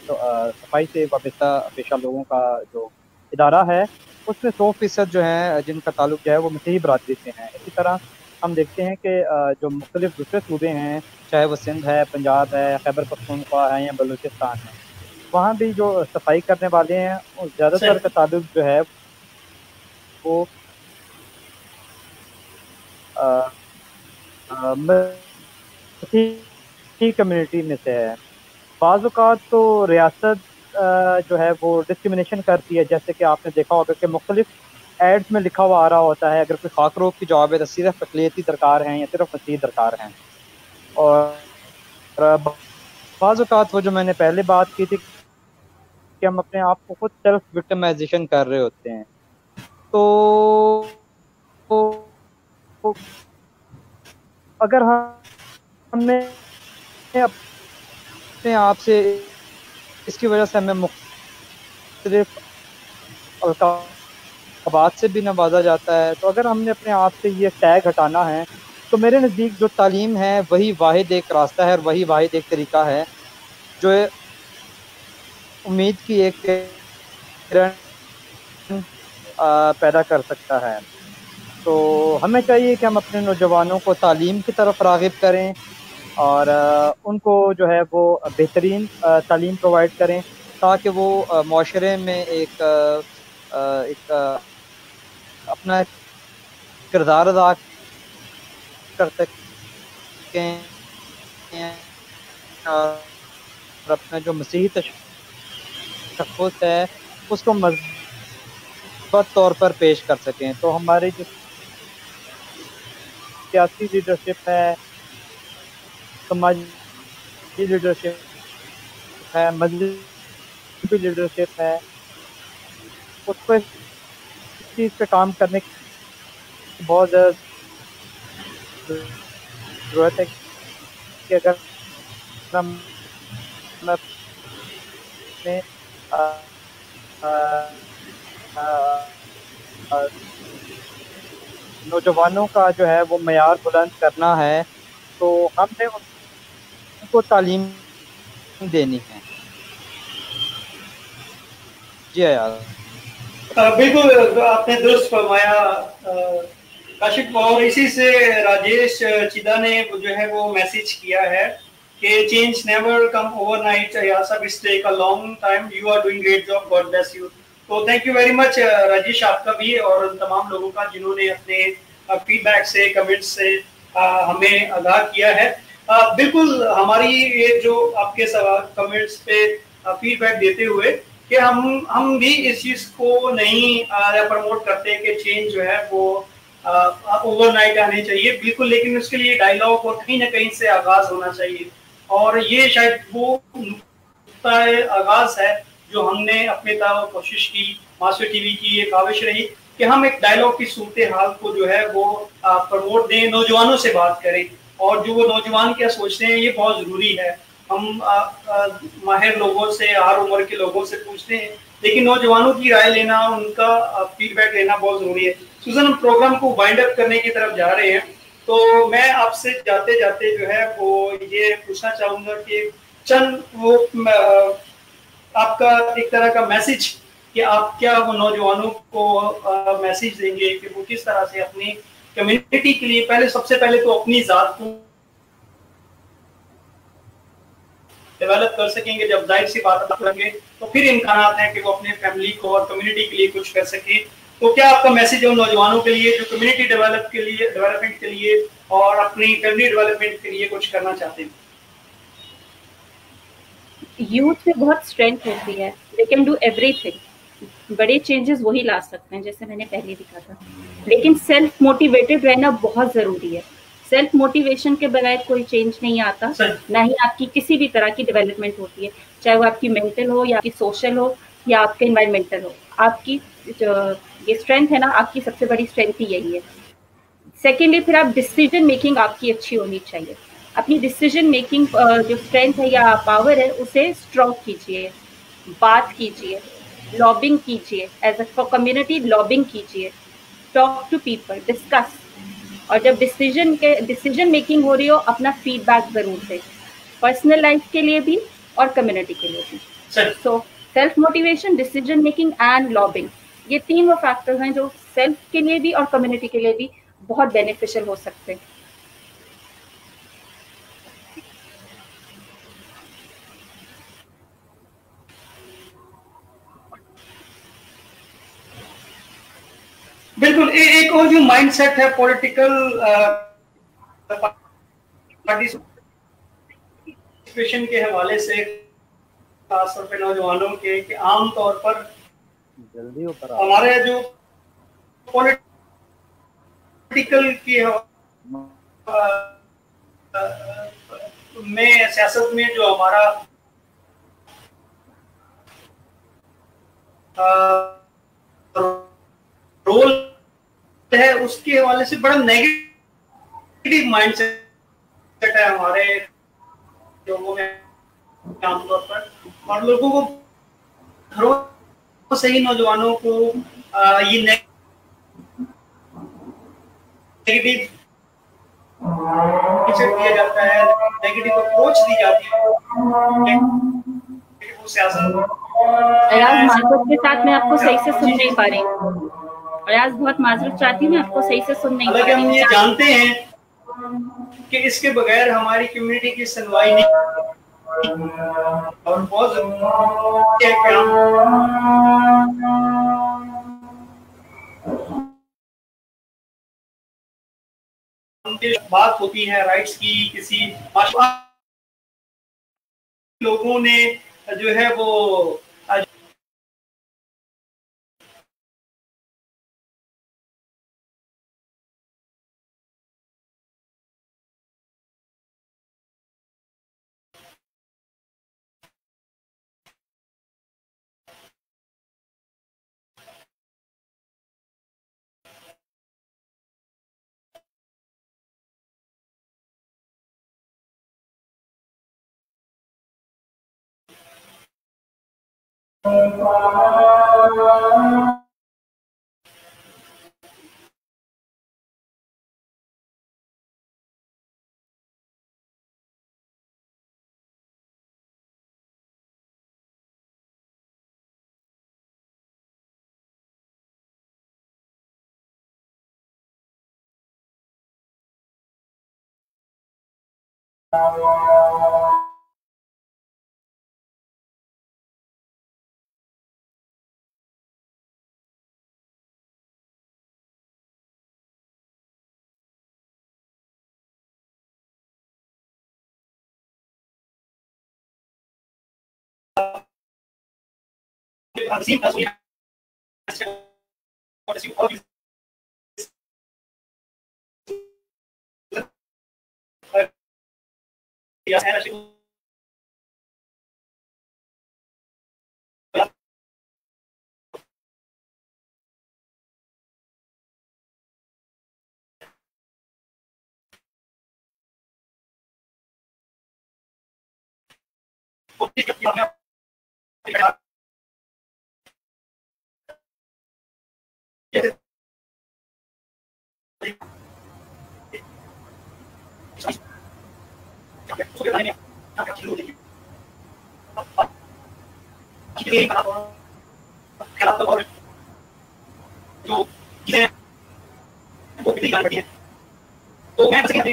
सफाई से वाबस्ता पेशा लोगों का जो इदारा है, उसमें 100% जो है जिनका ताल्लुक जो है वो मसीही बरादरी से हैं। इसी तरह हम देखते हैं कि जो मुख्तलिफ दूसरे सूबे हैं, चाहे वो सिंध है, पंजाब है, खैबर पख्तूनख्वा है या बलूचिस्तान है, वहाँ भी जो सफाई करने वाले हैं ज़्यादातर का ताल्लुक जो है वो मसीही कम्युनिटी में से है। बाज़ औक़ात तो रियासत जो है वो डिस्क्रिमिनेशन करती है, जैसे कि आपने देखा होगा कि मुख्तलिफ एड्स में लिखा हुआ आ रहा होता है अगर कोई खाक रोग की जवाब है तो सिर्फ अक़लियती दरकार हैं या सिर्फ मसीही दरकार हैं। और बाज़ औक़ात वो जो मैंने पहले बात की थी कि हम अपने आप को खुद सेल्फ विक्टिमाइजेशन कर रहे होते हैं, तो अगर हमने अपने आप से इसकी वजह से हमें मुख्तलिफ अलकाबात से भी नवाजा जाता है, तो अगर हमने अपने आप से ये टैग हटाना है तो मेरे नज़दीक जो तालीम है वही वाहिद एक रास्ता है और वही वाहिद एक तरीका है जो उम्मीद की एक पैदा कर सकता है। तो हमें चाहिए कि हम अपने नौजवानों को तालीम की तरफ राग़िब करें और उनको जो है वो बेहतरीन तालीम प्रोवाइड करें ताकि वो माशरे में एक अपना किरदार अदा कर सकें और अपना जो मसीही तशख़्ख़ुस है उसको मज़बूत तौर पर पेश कर सकें। तो हमारी जो सियासी लीडरशिप है, समाजी लीडरशिप है, मजहबी लीडरशिप है, उसको इस चीज़ पे काम करने की बहुत ज़्यादा ज़रूरत है कि अगर हम अपने नौजवानों का जो है वो मयार बुलंद करना है तो हमने उनको तालीम देनी है। जी यार, बिल्कुल आपने दुरुस्त फरमाया काशिफ, और इसी से राजेश चिदा ने जो है वो मैसेज किया है कि change never come overnight. Yeah, सब it take a long time. You are doing great job. God bless you. तो thank you very much Rajesh, आपका भी और उन तमाम लोगों का जिन्होंने अपने फीडबैक से, कमेंट्स से हमें आगाह किया है। बिल्कुल हमारी ये जो आपके सवाल कमेंट्स पे फीडबैक देते हुए कि हम भी इस चीज को नहीं प्रमोट करते कि चेंज जो है वो ओवरनाइट आने चाहिए, बिल्कुल, लेकिन उसके लिए डायलॉग और कहीं ना कहीं से आगाज होना चाहिए। और ये शायद वो आगाज है जो हमने अपने तौर कोशिश की, मास्टर टीवी की ये काविश रही कि हम एक डायलॉग की सूरत हाल को जो है वो प्रमोट दें, नौजवानों से बात करें, और जो वो नौजवान क्या सोचते हैं ये बहुत जरूरी है। हम माहिर लोगों से, हर उम्र के लोगों से पूछते हैं, लेकिन नौजवानों की राय लेना, उनका फीडबैक लेना बहुत जरूरी है। सुजन, हम प्रोग्राम को वाइंड अप करने की तरफ जा रहे हैं, तो मैं आपसे जाते जाते जो है वो ये पूछना चाहूंगा कि चंद वो आपका एक तरह का मैसेज कि आप क्या वो नौजवानों को मैसेज देंगे कि वो किस तरह से अपनी कम्युनिटी के लिए पहले, सबसे पहले तो अपनी जात को डेवलप कर सकेंगे, जब जाहिर सी बात करेंगे तो फिर इम्कान हैं कि वो अपने फैमिली को और कम्युनिटी के लिए कुछ कर सके। तो क्या आपका मैसेज है उन नौजवानों के लिए जो कम्युनिटी डेवलपमेंट के लिए और अपनी फैमिली डेवलपमेंट के लिए कुछ करना चाहते हैं? यूथ में बहुत स्ट्रेंथ होती है, दे कैन डू एवरीथिंग, बड़े चेंजेस वही ला सकते हैं जैसे मैंने पहले भी कहा था, लेकिन सेल्फ मोटिवेटेड रहना बहुत जरूरी है। सेल्फ मोटिवेशन के बगैर कोई चेंज नहीं आता, ना ही आपकी किसी भी तरह की डेवलपमेंट होती है, चाहे वो आपकी मेंटल हो या आपकी सोशल हो या आपके एनवायरमेंटल हो। आपकी ये स्ट्रेंथ है ना, आपकी सबसे बड़ी स्ट्रेंथ ही यही है। सेकेंडली, फिर आप डिसीजन मेकिंग आपकी अच्छी होनी चाहिए। अपनी डिसीजन मेकिंग जो स्ट्रेंथ है या पावर है उसे स्ट्रॉन्ग कीजिए, बात कीजिए, लॉबिंग कीजिए, एज अ कम्युनिटी लॉबिंग कीजिए, टॉक टू पीपल, डिस्कस। और जब डिसीजन मेकिंग हो रही हो, अपना फीडबैक जरूर दें, पर्सनल लाइफ के लिए भी और कम्युनिटी के लिए भी। So self motivation, decision making and lobbying, ये तीन वो फैक्टर्स हैं जो सेल्फ के लिए भी और कम्युनिटी के लिए भी बहुत बेनिफिशियल हो सकते हैं। बिल्कुल, एक और जो माइंडसेट है पॉलिटिकल पार्टिसिपेशन के हवाले से, खासतौर पे नौजवानों के, कि आमतौर पर जल्दी ऊपर हमारे जो पॉलिटिकल की में सियासत में जो हमारा रोल है उसके हवाले से बड़ा नेगेटिव माइंडसेट है हमारे लोगों में आमतौर पर, और लोगों को घरों से ही नौजवानों को ये नेगेटिव दिया जाता है, नेगेटिव अप्रोच दी जाती है सियासत। अयाज, माजरत के साथ मैं आपको सही से सुन नहीं पा रही हूँ। अयाज, बहुत माजरत चाहती हूँ, मैं आपको सही से सुन नहीं पा रही हूँ। हम ये जानते हैं कि इसके बगैर हमारी कम्युनिटी की सुनवाई नहीं, और बहुत बात होती है राइट्स की, किसी लोगों ने जो है वो तो मैं सभी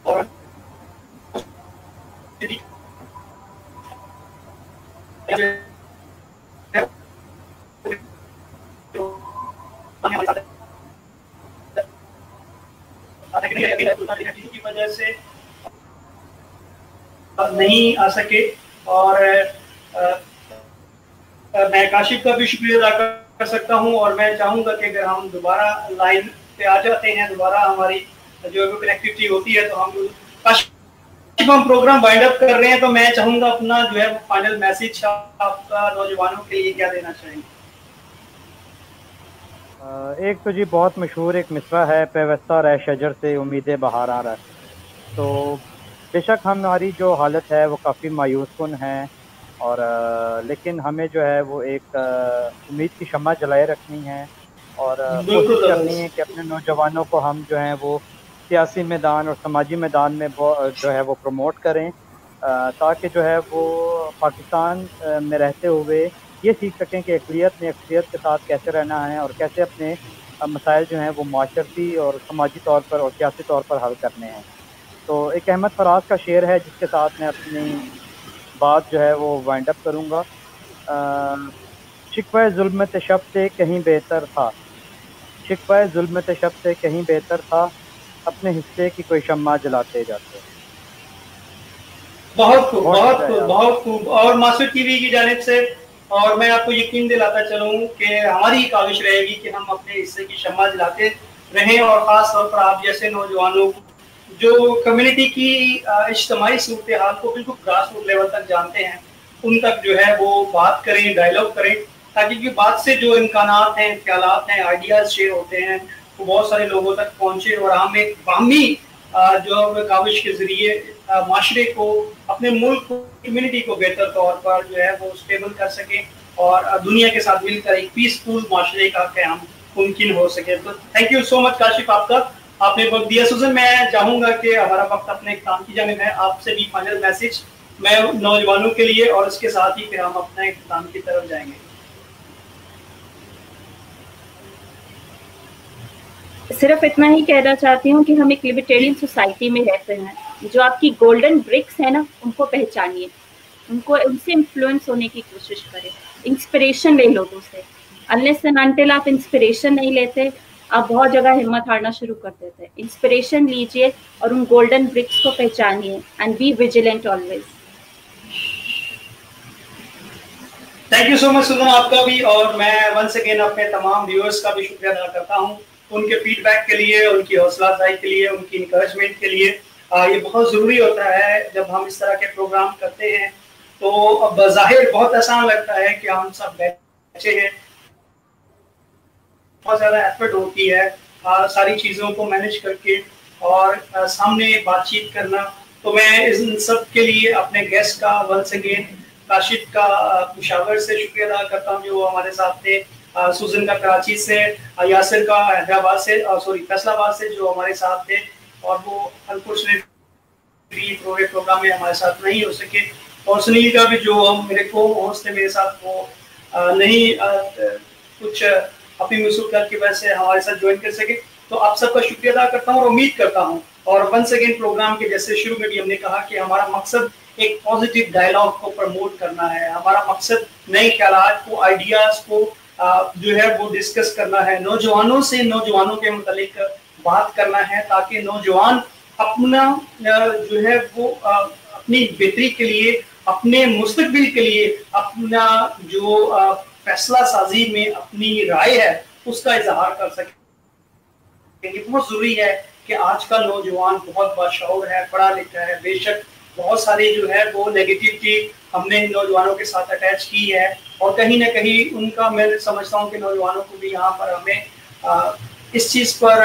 और की वजह से नहीं आ सके, और मैं काशिफ का भी शुक्रिया अदा कर सकता हूं, और मैं चाहूंगा कि अगर हम दोबारा लाइन पे आ जाते हैं, दोबारा हमारी जो कनेक्टिविटी होती है, तो हम प्रोग्राम वाइंड अप कर रहे हैं, तो मैं चाहूंगा अपना जो है फाइनल मैसेज आपका नौजवानों के लिए क्या देना चाहेंगे? एक तो जी बहुत मशहूर एक मिसरा है, पेवस्ता रह शजर से उम्मीदें बहार आ रहा है। तो बेशक हमारी जो हालत है वो काफ़ी मायूस कुन है, और लेकिन हमें जो है वो एक उम्मीद की शम्मा जलाए रखनी है, और कोशिश करनी है कि अपने नौजवानों को हम जो है वो सियासी मैदान और समाजी मैदान में जो है वो प्रमोट करें, ताकि जो है वो पाकिस्तान में रहते हुए ये सीख सकें कि अक़लियत ने अक्सरियत के साथ कैसे रहना है, और कैसे अपने मसाइल जो हैं वो माशरती और समाजी तौर पर और सियासी तौर पर हल करने हैं। तो एक अहमद फराज का शेर है जिसके साथ मैं अपनी बात जो है वो वाइंड अप करूँगा। शिकवा ज़ुल्मत शब से कहीं बेहतर था, शिकवा ज़ुल्मत शब से कहीं बेहतर था, अपने हिस्से की कोई शम्मा जलाते जाते। बहुत खूब, बहुत खूब, बहुत खूब। और मासूर टीवी की जानिब से, और मैं आपको यकीन दिलाता चलूँ कि हमारी काविश रहेगी कि हम अपने हिस्से की शम्मा जलाते रहें, और ख़ास तौर पर आप जैसे नौजवानों जो कम्युनिटी की इज्तिमाई सूरत हाल को बिल्कुल ग्रास रूट लेवल तक जानते हैं, उन तक जो है वो बात करें, डायलॉग करें, ताकि बात से जो इम्कानात हैं, ख्यालात हैं, आइडियाज़ शेयर होते हैं, वो बहुत सारे लोगों तक पहुँचे, और हम एक बाहमी जो काविश के ज़रिए माशरे को, अपने मुल्क को, कम्युनिटी को बेहतर तौर पर जो है वो स्टेबल कर सकें, और दुनिया के साथ मिलकर एक पीसफुल माशरे का क़याम मुमकिन हो सके। तो thank you so much Kashif, आपने वक्त दिया। सुजन, मैं चाहूंगा कि हमारा वक्त अपने काम की जानिब है, आपसे भी फाइनल मैसेज मैं नौजवानों के लिए, और इसके साथ ही फिर हम अपने इख्तिताम की तरफ जाएंगे। सिर्फ इतना ही कहना चाहती हूँ कि हम एक लिबर्टेरियन सोसाइटी में रहते हैं। जो आपकी गोल्डन ब्रिक्स है ना, उनको पहचानिए, उनसे इन्फ्लुएंस होने की कोशिश करें, इंस्पिरेशन ले लोगों से। अनलेस एंड अनटिल आप इंस्पिरेशन नहीं लेते, आप बहुत जगह हिम्मत हारना शुरू कर देते हैं। इंस्पिरेशन लीजिए और उन गोल्डन ब्रिक्स को पहचानिए, and be vigilant always. Thank you so much Sujan, आपका भी, और मैं वंस अगेन अपने तमाम व्यूअर्स का भी शुक्रिया अदा करता हूँ, उनके फीडबैक के लिए, उनकी हौसला अफजाई के लिए, उनकी इंकरेजमेंट के लिए। ये बहुत ज़रूरी होता है जब हम इस तरह के प्रोग्राम करते हैं, तो बज़ाहिर बहुत आसान लगता है कि हम सब बैठे हैं, बहुत ज़्यादा एफर्ट होती है सारी चीज़ों को मैनेज करके और सामने बातचीत करना। तो मैं इन सब के लिए अपने गेस्ट का वंस अगेन काशिफ का मुशावर से शुक्रिया अदा करता हूँ जो हमारे साथ थे, सुजन का कराची से, यासिर का हैदराबाद से, सॉरी फैसलाबाद से जो हमारे साथ थे, और वो अनफॉर्चुनेटली पूरे प्रोग्राम में हमारे साथ नहीं हो सके, और सुनील का भी जो हम मेरे को होस्ट थे मेरे साथ, वो नहीं कुछ अपनी मसरूफियत की वजह से हमारे साथ ज्वाइन कर सके। तो आप सबका शुक्रिया अदा करता हूँ और उम्मीद करता हूँ और वंस अगेन प्रोग्राम के जैसे शुरू में भी हमने कहा कि हमारा मकसद एक पॉजिटिव डायलॉग को प्रमोट करना है, हमारा मकसद नए ख्यालात को, आइडियाज को जो है वो डिस्कस करना है, नौजवानों से नौजवानों के मुतालिक बात करना है, ताकि नौजवान अपना जो है वो अपनी बेहतरी के लिए, अपने मुस्तकबिल के लिए, अपना जो फैसला साजी में अपनी राय है उसका इजहार कर सके। ये बहुत जरूरी है कि आज का नौजवान बहुत बाशऊर है, पढ़ा लिखा है। बेशक बहुत सारी जो है वो नेगेटिविटी हमने नौजवानों के साथ अटैच की है, और कहीं ना कहीं उनका मैं समझता हूँ कि नौजवानों को भी यहाँ पर हमें इस चीज़ पर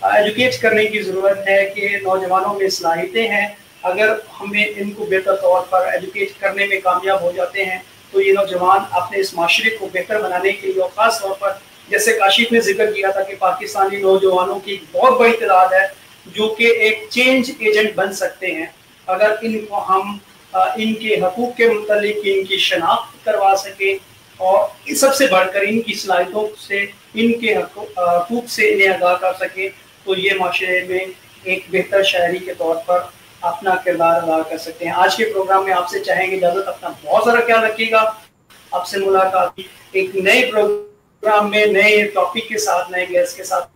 एजुकेट करने की ज़रूरत है कि नौजवानों में सलाहियतें हैं, अगर हमें इनको बेहतर तौर पर एजुकेट करने में कामयाब हो जाते हैं तो ये नौजवान अपने इस माशरे को बेहतर बनाने के लिए, और ख़ास तौर पर जैसे काशिफ ने जिक्र किया था कि पाकिस्तानी नौजवानों की बहुत बड़ी तादाद है जो कि एक चेंज एजेंट बन सकते हैं अगर इनको हम इनके हकूक़ के मुतालिक इनकी शनाख्त करवा सके, और सबसे बढ़कर इनकी सलाहियतों से, इनके हकूक़ से इन्हें आगाह कर सके, तो ये माशरे में एक बेहतर शायरी के तौर पर अपना किरदार अदा कर सकते हैं। आज के प्रोग्राम में आपसे चाहेंगे इजाज़त, अपना बहुत सारा ख्याल रखिएगा। आपसे मुलाकात एक नए प्रोग्राम में, नए टॉपिक के साथ, नए गेस्ट के साथ।